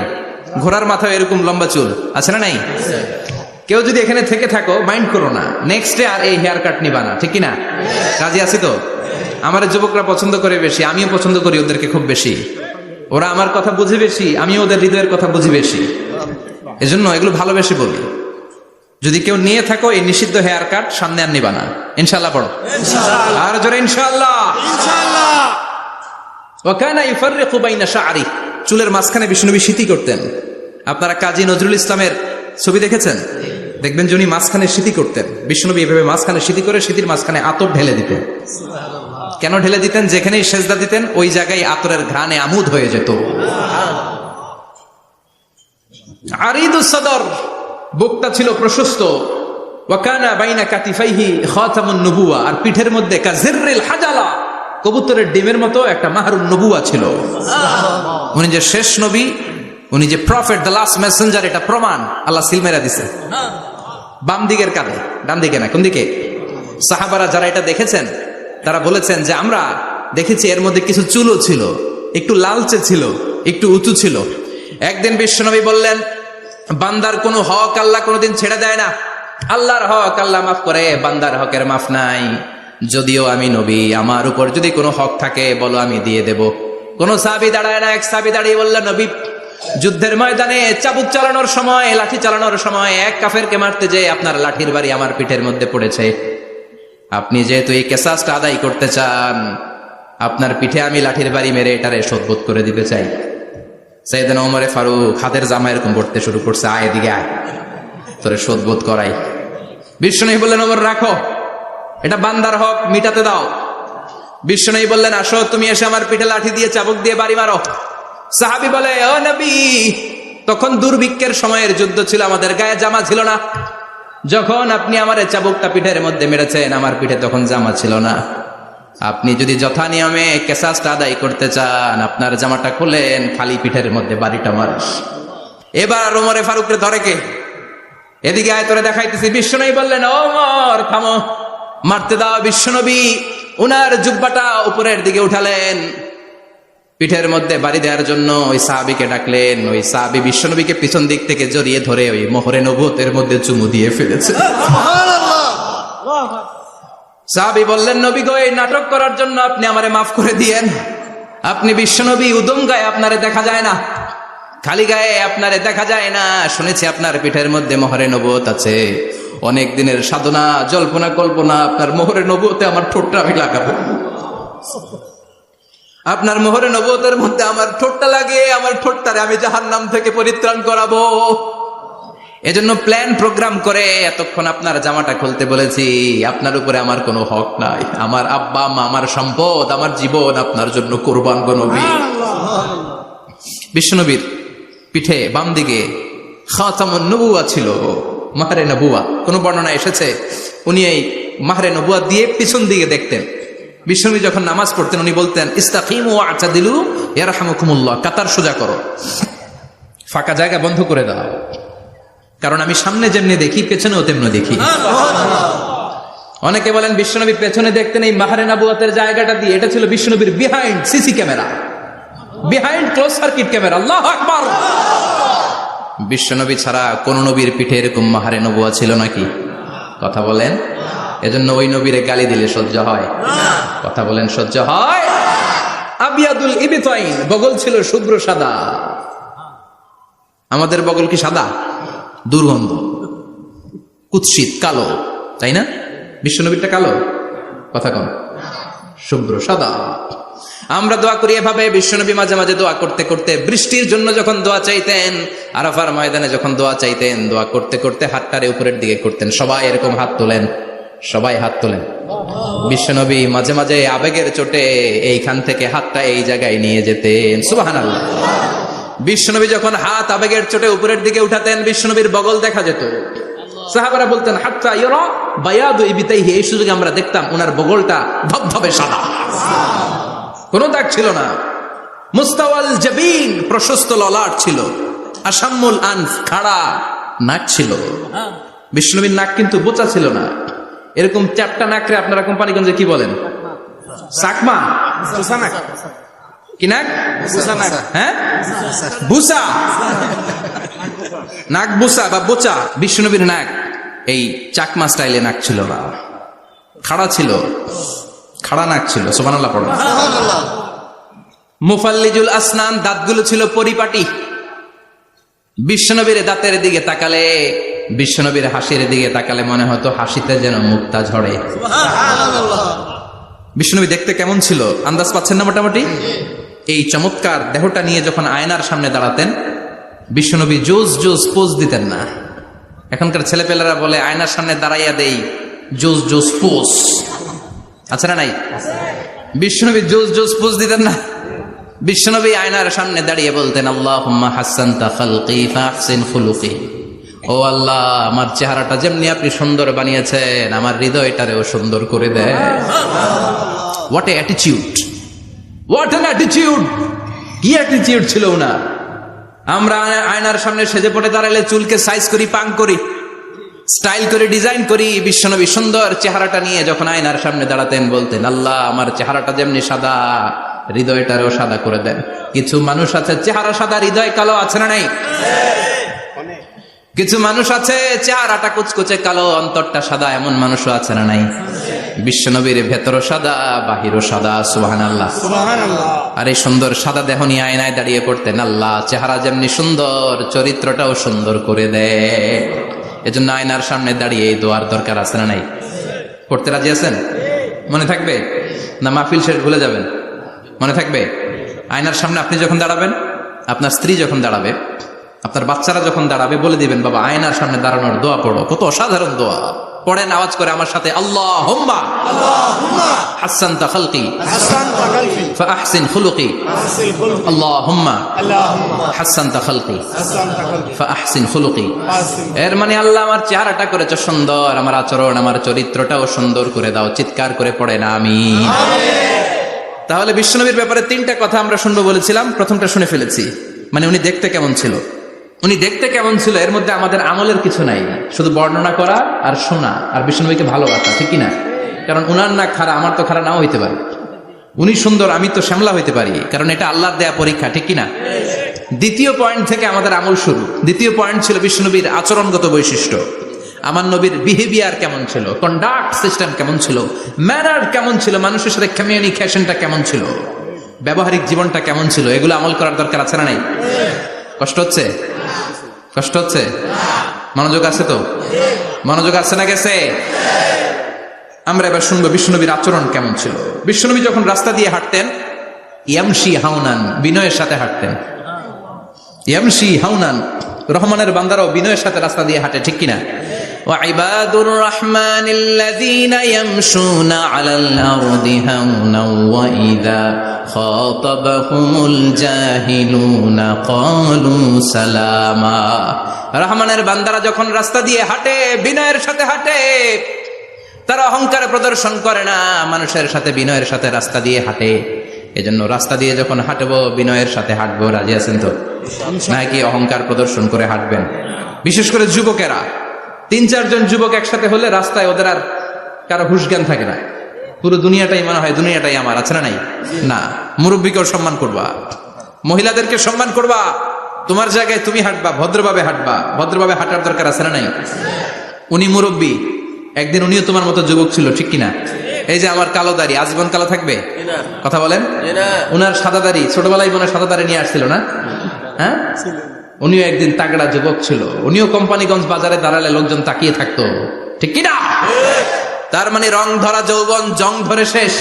ঘোড়ার মাথায় এরকম লম্বা চুল আছে না নাই? কেউ যদি এখানে থেকে থাকো মাইন্ড করো না, নেক্সট ডে আর এই হেয়ার কাট নিবা না, ঠিক কিনা? কাজে আছি তো? আমার যুবকরা পছন্দ করে বেশি, আমিও পছন্দ করি ওদেরকে খুব বেশি। ওরা আমার কথা বুঝে বেশি, আমিও ওদের হৃদয়ের কথা বুঝি বেশি, এজন্য এগুলো ভালোবেসে বলি। যদি কেউ নিয়ে থাকো এই নিষিদ্ধ হেয়ার কাট, সামনে আর নিবা না। ইনশাআল্লাহ পড়ো, আর জোরে ইনশাআল্লাহ। ওয়া কানা ইফাররিকু বাইনা শা'রি। চুলের মাঝখানে বিষ্ণুনবী সিতি করতেন। আপনারা কাজী নজরুল ইসলামের ছবি দেখেছেন? দেখবেন যে উনি মাঝখানে সিতি করতেন। বিষ্ণুনবী এভাবে মাঝখানে সিতি করে সিতির মাঝখানে আতর ঢেলে দিতেন। কেন ঢেলে দিতেন? যেখানেই সেজদা দিতেন ওই জায়গায় আতরের ঘ্রাণে আমোদ হয়ে যেত। আরিদুস সদর, বুকটা ছিল প্রশস্ত। ওয়া কানা বাইনা কাতিফাইহি খাতামুন নবুওয়া, আর পিঠের মধ্যে কাজিররিল হাজালা, কবুতরের ডিমের মতো একটা মাহরুন নবুওয়া ছিল। উনি যে শেষ নবী, উনি যে প্রফেট, দ্য লাস্ট মেসেঞ্জার, এটা প্রমাণ আল্লাহ সিলমেরা দিছে। বাম দিকের কাঁধে, ডান দিকে না। কোন দিকে? সাহাবারা যারা এটা দেখেছেন তারা বলেছেন যে আমরা দেখেছি এর মধ্যে কিছু চুলও ছিল, একটু লালচে ছিল, একটু উঁচু ছিল। একদিন বিশ্বনবী বললেন, বান্দার কোনো হক আল্লাহ কোনোদিন ছেড়ে দেয় না। আল্লাহর হক আল্লাহ মাফ করে, বান্দার হকের মাফ নাই। যদিও আমি নবী, আমার উপর যদি কোনো হক থাকে বলো, আমি দিয়ে দেব। কোন সাহাবী দাঁড়ায় না, এক সাহাবী দাঁড়িয়ে বললেন, নবী যুদ্ধের ময়দানে চাবুক চালানোর সময়, লাঠি চালানোর সময় এক কাফেরকে মারতে যেয়ে আপনার লাঠির বাড়ি আমার পিঠের মধ্যে পড়েছে। আপনি যেহেতু এই কেসাসটা আদায় করতে চান, আপনার পিঠে আমি লাঠির বাড়ি মেরে এটারে শোধবোধ করে দিতে চাই। সাইয়েদনা ওমরে ফারুক হাতের জামা এরকম পড়তে শুরু করছে, আয় এদিকে আয়, তোরে শোধবোধ করাই। বিশ্বনবী বললেন, ওমর রাখো, এটা বান্দার হক, মিটাতে দাও। বিশ্বনবী বললেন, আসো তুমি এসে আমার পিঠে লাঠি দিয়ে চাবুক দিয়ে বাড়ি মারো। সাহাবী বলে, ও নবী, তখন দুর্ভিক্ষের সময়ের যুদ্ধ ছিল, আমাদের গায়ে জামা ছিল না। যখন আপনি আমার চাবুকটা পিঠের মধ্যে মেরেছেন, আমার পিঠে তখন জামা ছিল না। আপনি যদি যথা নিয়মে কেসাসটা আদায় করতে চান, আপনার জামাটা খুলেন, খালি পিঠের মধ্যে বাড়িটা মারিস। এবার ওমরে ফারুককে ধরে কে? এদিকে আয়, তোরে দেখাইতেছি। বিশ্বনবী বললেন, ওমর থামো, মারতে দাও। বিশ্বনবী উনার জুব্বাটা উপরের দিকে উঠালেন, পিঠের মধ্যে বাড়ি দেওয়ার জন্য ওই সাহাবীকে ডাকলেন। ওই সাহাবী বিশ্বনবীকে পিছন দিক থেকে জড়িয়ে ধরে ওই মোহরে নবুয়তের মধ্যে চুমু দিয়ে ফেলেছে। সাহাবী বললেন, নবী গো, এই নাটক করার জন্য আপনি আমারে মাফ করে দিয়েন। আপনি বিশ্বনবী, উদম গায়ে আপনারে দেখা যায় না, খালি গায়ে আপনারে দেখা যায় না। শুনেছি আপনার পিঠের মধ্যে মোহরে নবুয়ত আছে, অনেক দিনের সাধনা, জল্পনা কল্পনা, আপনার মোহরে নবুয়তে আমার ঠোঁটটা আমি লাগাবো। আপনার মোহরে নবুয়তের মধ্যে আমার ঠোঁটটা লাগিয়ে আমার ঠোঁটটারে আমি জাহান্নাম থেকে পরিত্রাণ করাবো। এজন্য প্ল্যান প্রোগ্রাম করে এতক্ষণ আপনার জামাটা খুলতে বলেছি। আপনার উপরে আমার কোনো হক নাই, আমার আব্বা মা, আমার সম্পদ, আমার জীবন আপনার জন্য কোরবান গো নবী। বিশ্বনবীর পিঠে বাম দিকে খাতামুন নবুওয়া ছিল, মাহরে নবুওয়া। কোন বর্ণনা এসেছে উনি এই মাহরে নবুওয়া দিয়ে পিছন দিকে দেখতেন। বিশ্বনবী যখন নামাজ পড়তেন উনি বলতেন, ইস্তাকিমু ওয়া'তাদিলু ইয়ারহামুকুমুল্লাহ, কাতার সোজা করো, ফাঁকা জায়গা বন্ধ করে দাও, কারণ আমি সামনে যেমনি দেখি পেছনেও তেমনি দেখি। অনেকে বলেন বিশ্বনবী পেছনে দেখতেন এই মাহরে নবুওয়াতের জায়গাটা দিয়ে, এটা ছিল বিশ্বনবীর behind CC camera, behind close circuit camera. আল্লাহু আকবার। বিশ্বনবী ছাড়া কোন নবীর পিঠে এরকম মাহরে নবুওয়া ছিল নাকি? কথা বলেন। এজন্য ওই নবীরে গালি দিলে সহ্য হয়? কথা বলেন, সহ্য হয়? আবিয়াদুল ইবতাইন, বগল ছিল শুভ্র সাদা। আমাদের বগল কি সাদা? দুর্গন্ধ, কুৎসিত, কালো, তাই না? বিশ্বনবীরটা কালো? কথা কম, শুভ্র সাদা। আমরা দোয়া করি এভাবে। বিশ্বনবী মাঝে মাঝে দোয়া করতে করতে, বৃষ্টির জন্য যখন দোয়া চাইতেন, আরাফার ময়দানে যখন দোয়া চাইতেন, দোয়া করতে করতে হাতটারে উপরের দিকে করতেন। সবাই এরকম হাত তোলেন, সবাই হাত তোলেন। বিশ্বনবী মাঝে মাঝে আবেগের চোটে এইখান থেকে হাতটা এই জায়গায় নিয়ে যেতেন। সুবহানাল্লাহ। বিশ্বনবী যখন হাত আবেগের চোটে উপরের দিকে উঠাতেন, বিশ্বনবীর বগল দেখা যেত। সাহাবারা বলতেন, হাত্তা ইরা বায়াদু ইবতাইহি, এই সুযোগে আমরা দেখতাম ওনার বগলটা ধবধবে সাদা, কোনো দাগ ছিল না। মুস্তাওয়াল জাবিন, প্রশস্ত ললাট ছিল। আসাম্মুল আনফ, খাড়া নাক ছিল। বিশ্বনবীর নাক কিন্তু বোচা ছিল না, এরকম চারটা নাকরে আপনারা কোম্পানিগঞ্জে কি বলেন? চাকমা, কি নাক? হ্যাঁ, বুসা, নাক বুসা বা বোচা। বিশ্বনবীর নাক এই চাকমা স্টাইলে নাক ছিল না, খাড়া ছিল, খাড়া নাক ছিল। সুবহানাল্লাহ পড়ো। মুফাল্লিজুল আসনান, দাঁতগুলো ছিল পরিপাটি। বিশ্বনবীর দাঁতের দিকে তাকালে, বিশ্বনবীর হাসির দিকে তাকালে মনে হতো হাসিতে যেন মুক্তা ঝরে। বিশ্বনবী দেখতে কেমন ছিল আন্দাজ পাচ্ছেন না মোটামুটি? এই চমৎকার দেহটা নিয়ে যখন আয়নার সামনে দাঁড়াতেন, বিশ্বনবী জোস জোস পোজ দিতেন না। এখনকার ছেলেপেলেরা বলে আয়নার সামনে দাঁড়াইয়া দেই জোস জোস পোজ, আচ্ছা না নাই? বিশ্বনবী জোস জোস পোজ দিতেন না। বিশ্বনবী আয়নার সামনে দাঁড়িয়ে বলতেন, আল্লাহুম্মা হাসানতা খালকি ফাহসিন খুলুকি, ও আল্লাহ, আমার চেহারাটা যেমনি আপনি সুন্দর বানিয়েছেন, আমার হৃদয়টারেও সুন্দর করে দেন। What a attitude, what an attitude! কি অ্যাটিটিউড ছিল না! আমরা আয়নার সামনে সেজে পড়ে দাঁড়ালে চুলকে সাইজ করি, পাং করি, স্টাইল করে ডিজাইন করি। বিশ্বনবী সুন্দর চেহারাটা নিয়ে যখন আয়নার সামনে দাঁড়াতেন বলতেন, আল্লাহ, আমার চেহারাটা যেমনি সাদা, হৃদয়টারেও সাদা করে দেন। কিছু মানুষ আছে চেহারা সাদা, হৃদয় কালো, আছে না নাই? কিছু মানুষ আছে চেহারাটা কুচকুচে কালো, অন্তরটা সাদা, এমন মানুষও আছে না নাই? বিশ্বনবীর ভেতরও সাদা বাহিরও সাদা, সুবহানাল্লাহ। আর এই সুন্দর সাদা দেহ নিয়ে আয়নায় দাঁড়িয়ে পড়তেন, আল্লাহ চেহারা যেমনি সুন্দর চরিত্রটাও সুন্দর করে দেয়। এজন্য আয়নার সামনে দাঁড়িয়ে এই দোয়ার দরকার আছে না নাই? পড়তে রাজি আছেন? মনে থাকবে না মাহফিল শেষ ভুলে যাবেন? মনে থাকবে? আয়নার সামনে আপনি যখন দাঁড়াবেন, আপনার স্ত্রী যখন দাঁড়াবে, আপনার বাচ্চারা যখন দাঁড়াবে, বলে দিবেন বাবা আয়নার সামনে দাঁড়ানোর দোয়া পড়ো। কত অসাধারণ দোয়া! পড়েন আওয়াজ করে আমার সাথে, আল্লাহুম্মা হাসানতা খালকি ফাআহসিন খুলুকি, আল্লাহুম্মা হাসানতা খালকি ফাআহসিন খুলুকি। এর মানে আল্লাহ আমার চেহারাটা করেছো সুন্দর, আমার আচরণ আমার চরিত্রটাও সুন্দর করে দাও। চিৎকার করে পড়েন আমিন। তাহলে বিশ্বনবীর ব্যাপারে তিনটা কথা আমরা শুনবো বলেছিলাম, প্রথমটা শুনে ফেলেছি। মানে উনি দেখতে কেমন ছিল, উনি দেখতে কেমন ছিল, এর মধ্যে আমাদের আমলের কিছু নাই, শুধু বর্ণনা করা আর শোনা আর বিশ্বনবীকে ভালোবাসা, ঠিক কিনা? কারণ উনার না খারা, আমার তো খারা নাও হইতে পারে। উনি সুন্দর, আমি তো শ্যামলা হইতে পারি, কারণ এটা আল্লাহর দেয়া পরীক্ষা, ঠিক কিনা? দ্বিতীয় পয়েন্ট থেকে আমাদের আমল শুরু। দ্বিতীয় পয়েন্ট ছিল বিশ্বনবীর আচরণগত বৈশিষ্ট্য। আমার নবীর বিহেভিয়ার কেমন ছিল, কন্ডাক্ট সিস্টেম কেমন ছিল, ম্যানার কেমন ছিল, মানুষের সাথে কমিউনিকেশনটা কেমন ছিল, ব্যবহারিক জীবনটা কেমন ছিল, এগুলো আমল করার দরকার আছে না নাই? কষ্ট হচ্ছে? কষ্ট হচ্ছে? মনোযোগ আছে তো? মনোযোগ আছে না গেছে? আমরা এবার শুনবো বিশ্বনবীর আচরণ কেমন ছিল। বিশ্বনবী যখন রাস্তা দিয়ে হাঁটতেন, ইয়ামশি হাউনান, বিনয়ের সাথে হাঁটতেন। ইয়ামশি হাউনান, রহমানের বান্দারাও বিনয়ের সাথে রাস্তা দিয়ে হাঁটে, ঠিক কিনা? وعباد الرحمن الذين يمشون على الأرض هونا وإذا خاطبهم الجاهلون قالوا سلاما। রহমানের বান্দারা যখন রাস্তা দিয়ে হাঁটে, বিনয়ের সাথে হাঁটে, তারা অহংকার প্রদর্শন করে না, মানুষের সাথে বিনয়ের সাথে রাস্তা দিয়ে হাঁটে। এজন্য রাস্তা দিয়ে যখন হাঁটবো বিনয়ের সাথে হাঁটবো। রাজি আছেন তো? নাকি অহংকার প্রদর্শন করে হাঁটবেন? বিশেষ করে যুবকেরা, ৩-৪ জন যুবক একসাথে হলে রাস্তায় ওদের আর কারো হুঁশ জ্ঞান থাকে না, পুরো দুনিয়াটাই মনে হয় দুনিয়াটাই আমার, আছে না নাই? না, মুরব্বীকেও সম্মান করবা, মহিলাদেরকে সম্মান করবা, তোমার জায়গায় তুমি হাঁটবা, ভদ্রভাবে হাঁটবা। ভদ্রভাবে হাঁটার দরকার আছে না নাই? উনি মুরব্বী, একদিন উনিও তোমার মতো যুবক ছিল, ঠিক কিনা? এই যে আমার কালো দাড়ি, আজীবন কালো থাকবে? কথা বলেন। উনার সাদা দাড়ি, ছোটবেলায় মনে সাদা দাড়ি নিয়ে আসছিল না? হ্যাঁ, উনিও একদিন তাগড়া যুবক ছিল, উনিও কোম্পানিগঞ্জ বাজারে দাঁড়ালে লোকজন তাকিয়ে থাকতো, ঠিক কিনা? তার মানে রং ধরা যৌবন জং ধরে শেষ।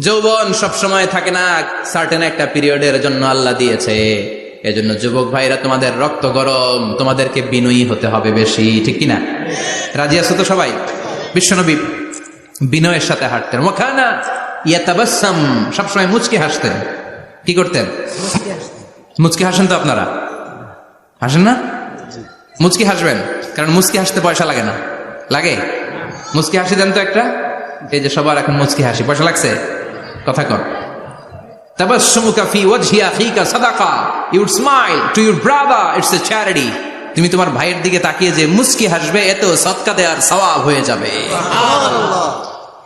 যৌবন সব সময় থাকে না, সার্টেন একটা পিরিয়ডের জন্য আল্লাহ দিয়েছে। এজন্য যুবক ভাইরা, তোমাদের রক্ত গরম, তোমাদেরকে বিনয়ী হতে হবে বেশি, ঠিক কিনা? রাজি আছো তো সবাই? বিশ্বনবী বিনয়ের সাথে হাঁটতেন। ওয়াকানা ইয়াতাবাসসাম, সবসময় মুচকি হাসতেন। কি করতেন? মুচকি হাসেন তো আপনারা? হাসেন না? মুচকি হাসবেন, কারণ মুচকি হাসতে পয়সা লাগে না। লাগে? মুচকি হাসি দেন তো একটা। এই যে সবার এখন মুচকি হাসি, পয়সা লাগছে? কথা কর। তাবাসসুমুকা ফি ওয়াজহি আখিকা সাদাকা, you would smile to your brother, it's a charity. তুমি তোমার ভাইয়ের দিকে তাকিয়ে যে মুচকি হাসবে, এত সদকা দেওয়ার সওয়াব হয়ে যাবে।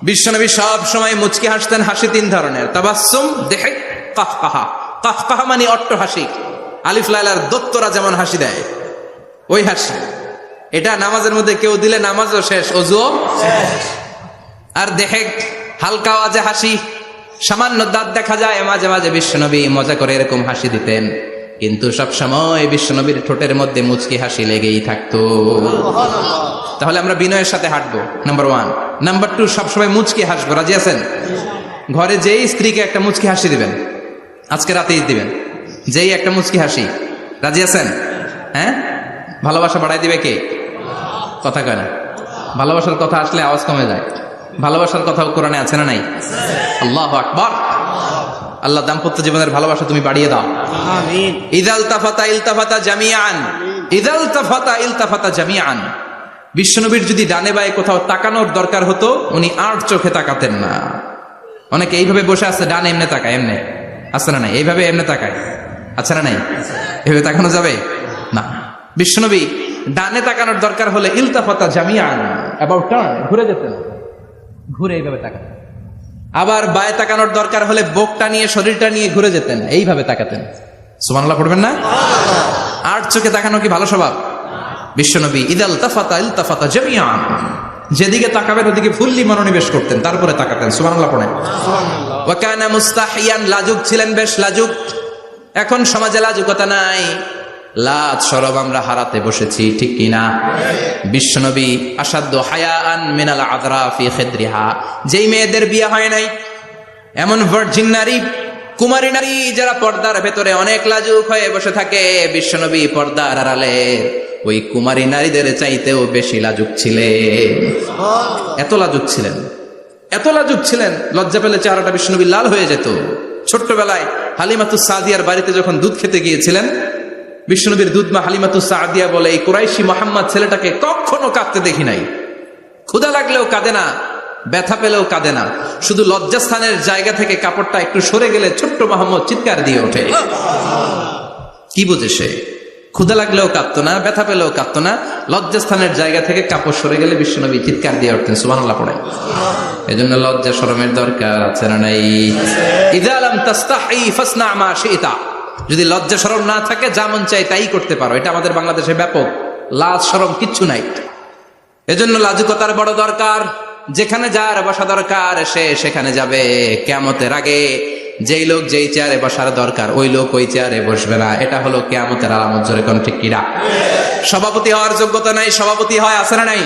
বিশ্বনবী সব সময় মুচকি হাসতেন। হাসি 3 ধরনের, তাবাসসুম, দিহক, কাহকাহা। কাহকাহা মানে অট্ট হাসি, আলিফ লাইলার দত্তরা যেমন হাসি দেয় ওই হাসি। এটা নামাজের মধ্যে কেউ দিলে নামাজও শেষ, ওযুও শেষ। আর দিহক, হালকা আওয়াজে হাসি, সামান্য দাঁত দেখা যায় মাঝে মাঝে। বিশ্বনবী মজা করে এরকম হাসি দিতেন, কিন্তু সব সময় বিশ্বনবীর ঠোঁটের মধ্যে মুচকি হাসি লেগেই থাকতো। তাহলে আমরা বিনয়ের সাথে হাঁটবো, নাম্বার 1। নাম্বার 2, সবসময় মুচকি হাসবো। রাজি আছেন? ঘরে যেই স্ত্রীকে একটা মুচকি হাসি দিবেন, আজকে রাতেই দিবেন, যেই একটা মুচকি হাসি। রাজি আছেন? হ্যাঁ, ভালোবাসা বাড়াই দিবে কে? কথা কয় না। ভালোবাসার কথা আসলে আওয়াজ কমে যায়। ভালোবাসার কথাও কোরআনে আছে না নাই? আল্লাহু আকবার। আল্লাহ দাম্পত্য জীবনের ভালোবাসা তুমি বাড়িয়ে দাও, আমিন। ইযাল তাফাতা ইলতাফাতা জামিআন, ইযাল তাফাতা ইলতাফাতা জামিআন। বিশ্বনবীর যদি ডানে বায়ে কোথাও তাকানোর দরকার হতো, উনি আর চোখে তাকাতেন না। অনেকে এইভাবে বসে আছে, ডানে এমনে তাকায়, এমনে আছে না নাই? এইভাবে এমনে তাকায়, আছে না নাই? এইভাবে তাকানো যাবে না। বিশ্বনবী ডানে তাকানোর দরকার হলে ইলতাফাতা জামিআন, অ্যাবাউট টার্ন, ঘুরে যেতেন, ঘুরে এইভাবে তাকাতেন। আবার বায়ে তাকানোর দরকার হলে বুকটা নিয়ে, শরীরটা নিয়ে ঘুরে যেতেন, এইভাবে তাকাতেন। সুবহানাল্লাহ পড়বেন না? আর চোখে তাকানো কি ভালো স্বভাব? বিশ্বনবী ইদাল তাফাতা ইলতাফাতা জামিআন, যেদিকে তাকাবেন ওদিকে ফুললি মনোনিবেশ করতেন, তারপরে তাকাতেন। সুবহানাল্লাহ পড়েন। ওয়া কানা মুস্তাহিয়ান, লাজুক ছিলেন, বেশ লাজুক। এখন সমাজে লাজুকতা নাই, লাজ শরম আমরা হারাতে বসেছি, ঠিক কিনা? বিশ্বনবী আসাদ্দু হায়াআন মিনাল আযরা ফি খিদরিহা, যেই মেয়েদের বিয়ে হয় নাই, এমন ভার্জিন নারী, কুমারী নারী যারা পর্দার ভেতরে অনেক লাজুক হয়ে বসে থাকে, বিশ্বনবী পর্দার আড়ালে ওই কুমারী নারীদের চাইতেও বেশি লাজুক ছিলেন। এত লাজুক ছিলেন, এত লাজুক ছিলেন, লজ্জা পেলে চেহারাটা বিশ্বনবী লাল হয়ে যেত। ছোট্টবেলায় হালিমাতুস সাদিয়ার বাড়িতে যখন দুধ খেতে গিয়েছিলেন, বিশ্বনবীর দুধমা হালিমাতুস সাদিয়া বলে, এই কুরাইশি মোহাম্মদ ছেলেটাকে কখনো কাঁদতে দেখি নাই। ক্ষুধা লাগলেও কাঁদে না, ব্যথা পেলেও কাঁদে না, শুধু লজ্জাস্থানের জায়গা থেকে কাপড়টা একটু সরে গেলে ছোট্ট মোহাম্মদ চিৎকার দিয়ে ওঠে। কি বোঝে সে? ক্ষুধা লাগলেও কাঁদতো না, ব্যথা পেলেও কাঁদতো না, লজ্জাস্থানের জায়গা থেকে কাপড় সরে গেলে বিশ্বনবী চিৎকার দিয়ে উঠতেন। সুবহানাল্লাহ পড়ে। এজন্য লজ্জা শরমের দরকার আছে না নাই? ইযা লাম তাস্তাহি ফাসনা মা শিতা, যদি লজ্জা শরম না থাকে যা মন চাই তাই করতে পারো। এটা আমাদের বাংলাদেশে ব্যাপক, লাজ শরম কিচ্ছু নাই। এজন্য লাজুকতার বড় দরকার। যেখানে যার বসা দরকার সে সেখানে যাবে। কিয়ামতের আগে যেই লোক যেই চেয়ারে বসার দরকার ওই লোক ওই চেয়ারে বসবে না। এটা হলো কিয়ামতের আলামত। জোরে কোন ঠিক কিনা? সভাপতি হওয়ার যোগ্যতা নাই, সভাপতি হয়, আছে না নাই?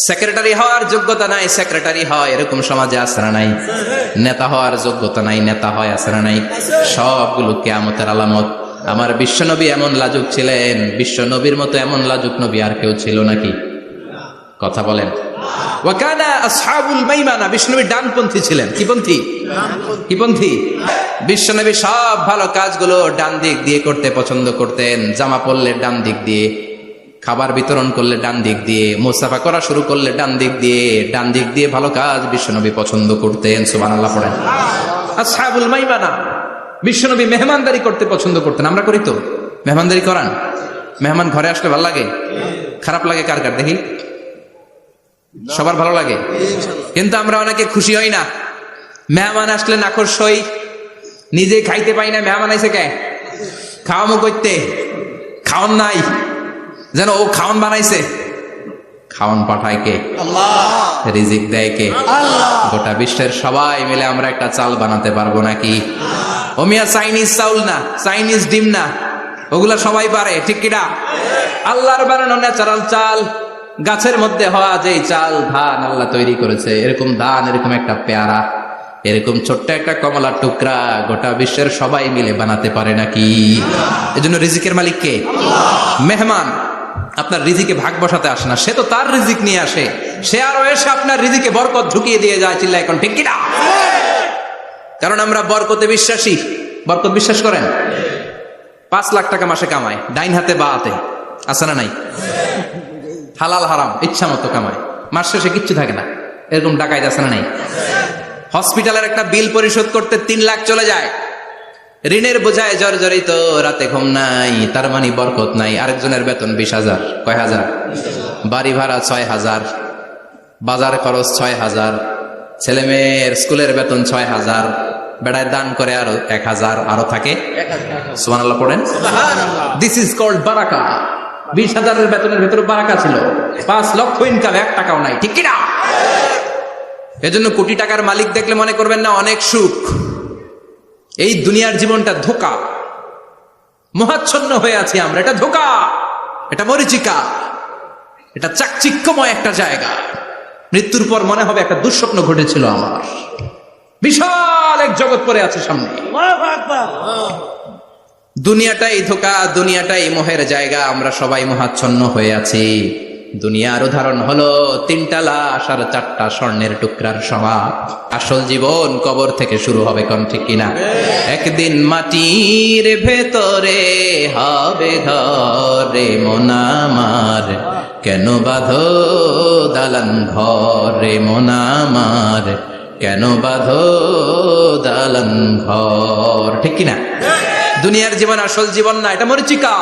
সেক্রেটারি হওয়ার যোগ্যতা নাই, সেক্রেটারি হয়, এরকম সমাজে আছে না নাই? নেতা হওয়ার যোগ্যতা নাই, নেতা হয়, আছে না নাই? সবগুলো কিয়ামতের আলামত। আমার বিশ্বনবী এমন লাজুক ছিলেন, বিশ্বনবীর মতো এমন লাজুক নবী আর কেউ ছিল নাকি? কথা বলেন। ওয়া কানা আসহাবুল মাইমানা, বিশ্বনবী ডানপন্থী ছিলেন। কি পন্থী? কি পন্থী? বিশ্বনবী সব ভালো কাজগুলো ডান দিক দিয়ে করতে পছন্দ করতেন। জামা পরলে ডান দিক দিয়ে, খাবার বিতরণ করলে ডান দিক দিয়ে, মুসাফা করা শুরু করলে ডান দিক দিয়ে, ডান দিক দিয়ে ভালো কাজ বিশ্বনবী পছন্দ করতেন। সুবহানাল্লাহ পড়েন। আসহাবুল মাইমানা, বিশ্বনবী মেহমানদারি করতে পছন্দ করতেন। আমরা করি তো? মেহমানদারি করান? মেহমান ঘরে আসলে ভালো লাগে? খারাপ লাগে কার কার দেখি? সবার ভালো লাগে, কিন্তু আমরা অনেকে খুশি হই না। মেহমান আসলে নাখোশ হই, নিজে খাইতে পাই না। মেহমান আইসে কে? খাওয়ামো করতে, খাওয়ান নাই, যেন ও খাওয়ান বানাইছে। খাওয়ান পাঠায় কে? আল্লাহ। রিজিক দেয় কে? আল্লাহ। গোটা বিশ্বের সবাই মিলে আমরা একটা চাল বানাতে পারবো নাকি? ও মিয়া চাইনিজ চাউল না, চাইনিজ ডিম না, ওগুলা সবাই পারে, ঠিক কিনা? আল্লাহর বানানো ন্যাচারাল চাল, গাছের মধ্যে হওয়া যে চাল, ধান আল্লাহ তৈরি করেছে, এরকম ধান, এরকম একটা পেয়ারা, এরকম ছোট্ট একটা কমলার টুকরা গোটা বিশ্বের সবাই মিলে বানাতে পারে নাকি? এজন্য রিজিকের মালিক কে? মেহমান আপনার রিজিকে ভাগ বসাতে আসে না, সে তো তার রিজিক নিয়ে আসে, সে আরো এসে আপনার রিজিকে বরকত ঢুকিয়ে দিয়ে যায়। চিল্লা এখন ঠিক কিনা? কারণ আমরা বরকতে বিশ্বাসী। বরকত বিশ্বাস করেন? 5 লাখ টাকা মাসে কামায়, ডাইন হাতে বা হাতে, আছে না নাই? হালাল হারাম ইচ্ছা মতো কামায়, মাস শেষে কিচ্ছু থাকে না, এরকম ডাকাইত আছে না নাই? হসপিটালের একটা বিল পরিশোধ করতে 3 লাখ চলে যায়, ঋণের বোঝায় জর্জরিত, রাতে ঘুম নাই, তার মানে বরকত নাই। আরেকজনের বেতন 20,000, কয় হাজার? বাড়ি ভাড়া 6,000, বাজার খরচ 6,000, ছেলে মেয়ের স্কুলের বেতন 6,000, বেড়ায় দান করে আরো 1,000, আরো থাকে। সুবহানাল্লাহ পড়েন। দিস ইজ কল্ড বারাকা। 20,000-এর বেতনের ভেতরে বারাকা ছিল। 5 লক্ষ ইনকাম, 1 টাকাও নাই, ঠিক কিনা? এজন্য কোটি টাকার মালিক দেখলে মনে করবেন না অনেক সুখ। এই দুনিয়ার জীবনটা ধোঁকা, মোহাচ্ছন্ন হয়ে আছি আমরা। এটা ধোঁকা, এটা মরিচিকা, এটা চাকচিক্যময় একটা জায়গা। মৃত্যুর পর মনে হবে একটা দুঃস্বপ্ন ঘটেছিল আমার, বিশাল এক জগৎ পড়ে আছে সামনে। দুনিয়াটাই ধোঁকা, দুনিয়াটাই মোহের জায়গা, আমরা সবাই মোহাচ্ছন্ন হয়ে আছি। দুনিয়ার উদাহরণ হলো 3টা লাশ আর 4টা স্বর্ণের টুকরার সমান। আসল জীবন কবর থেকে শুরু হবে, কোন ঠিক কিনা? একদিন মাটির ভেতরে হবে ঘরে মন আমার, কেন বাঁধো দালান ঘরে মন আমার, কেন বাঁধো দালান ঘর, ঠিক কিনা? দুনিয়ার জীবন আসল জীবন না, এটা মরিচিকা,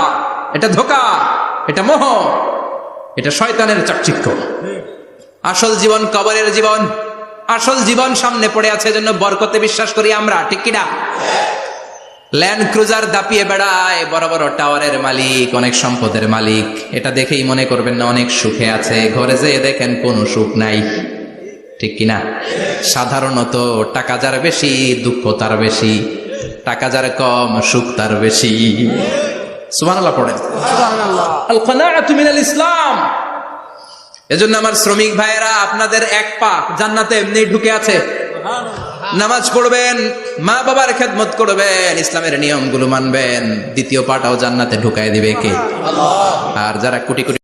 এটা ধোঁকা, এটা মোহ, এটা শয়তানের চাকচিক্য। আসল জীবন কবরের জীবন, আসল জীবন সামনে পড়ে আছে। জন্য বরকতে বিশ্বাস করি আমরা, ঠিক কিনা? ল্যান্ড ক্রুজার দাপিয়ে বেড়ায়, বড় বড় টাওয়ারের মালিক, অনেক সম্পদের মালিক। এটা দেখেই মনে করবেন না অনেক সুখে আছে, ঘরে যেয়ে দেখেন কোনো সুখ নাই। ঠিক কিনা? সাধারণত টাকা যার বেশি দুঃখ তার বেশি, টাকা যার কম সুখ তার বেশি। সুবহানাল্লাহ পড়েন। আল কানাআতু মিনাল ইসলাম। এজন্য আমার শ্রমিক ভাইয়েরা, আপনাদের এক পা জান্নাতে এমনি ঢুকে আছে। নামাজ পড়বেন, মা বাবার খেদমত করবেন, ইসলামের নিয়মগুলো মানবেন, দ্বিতীয় পাটাও জান্নাতে ঢুকায় দিবে কে? আর যারা কোটি কোটি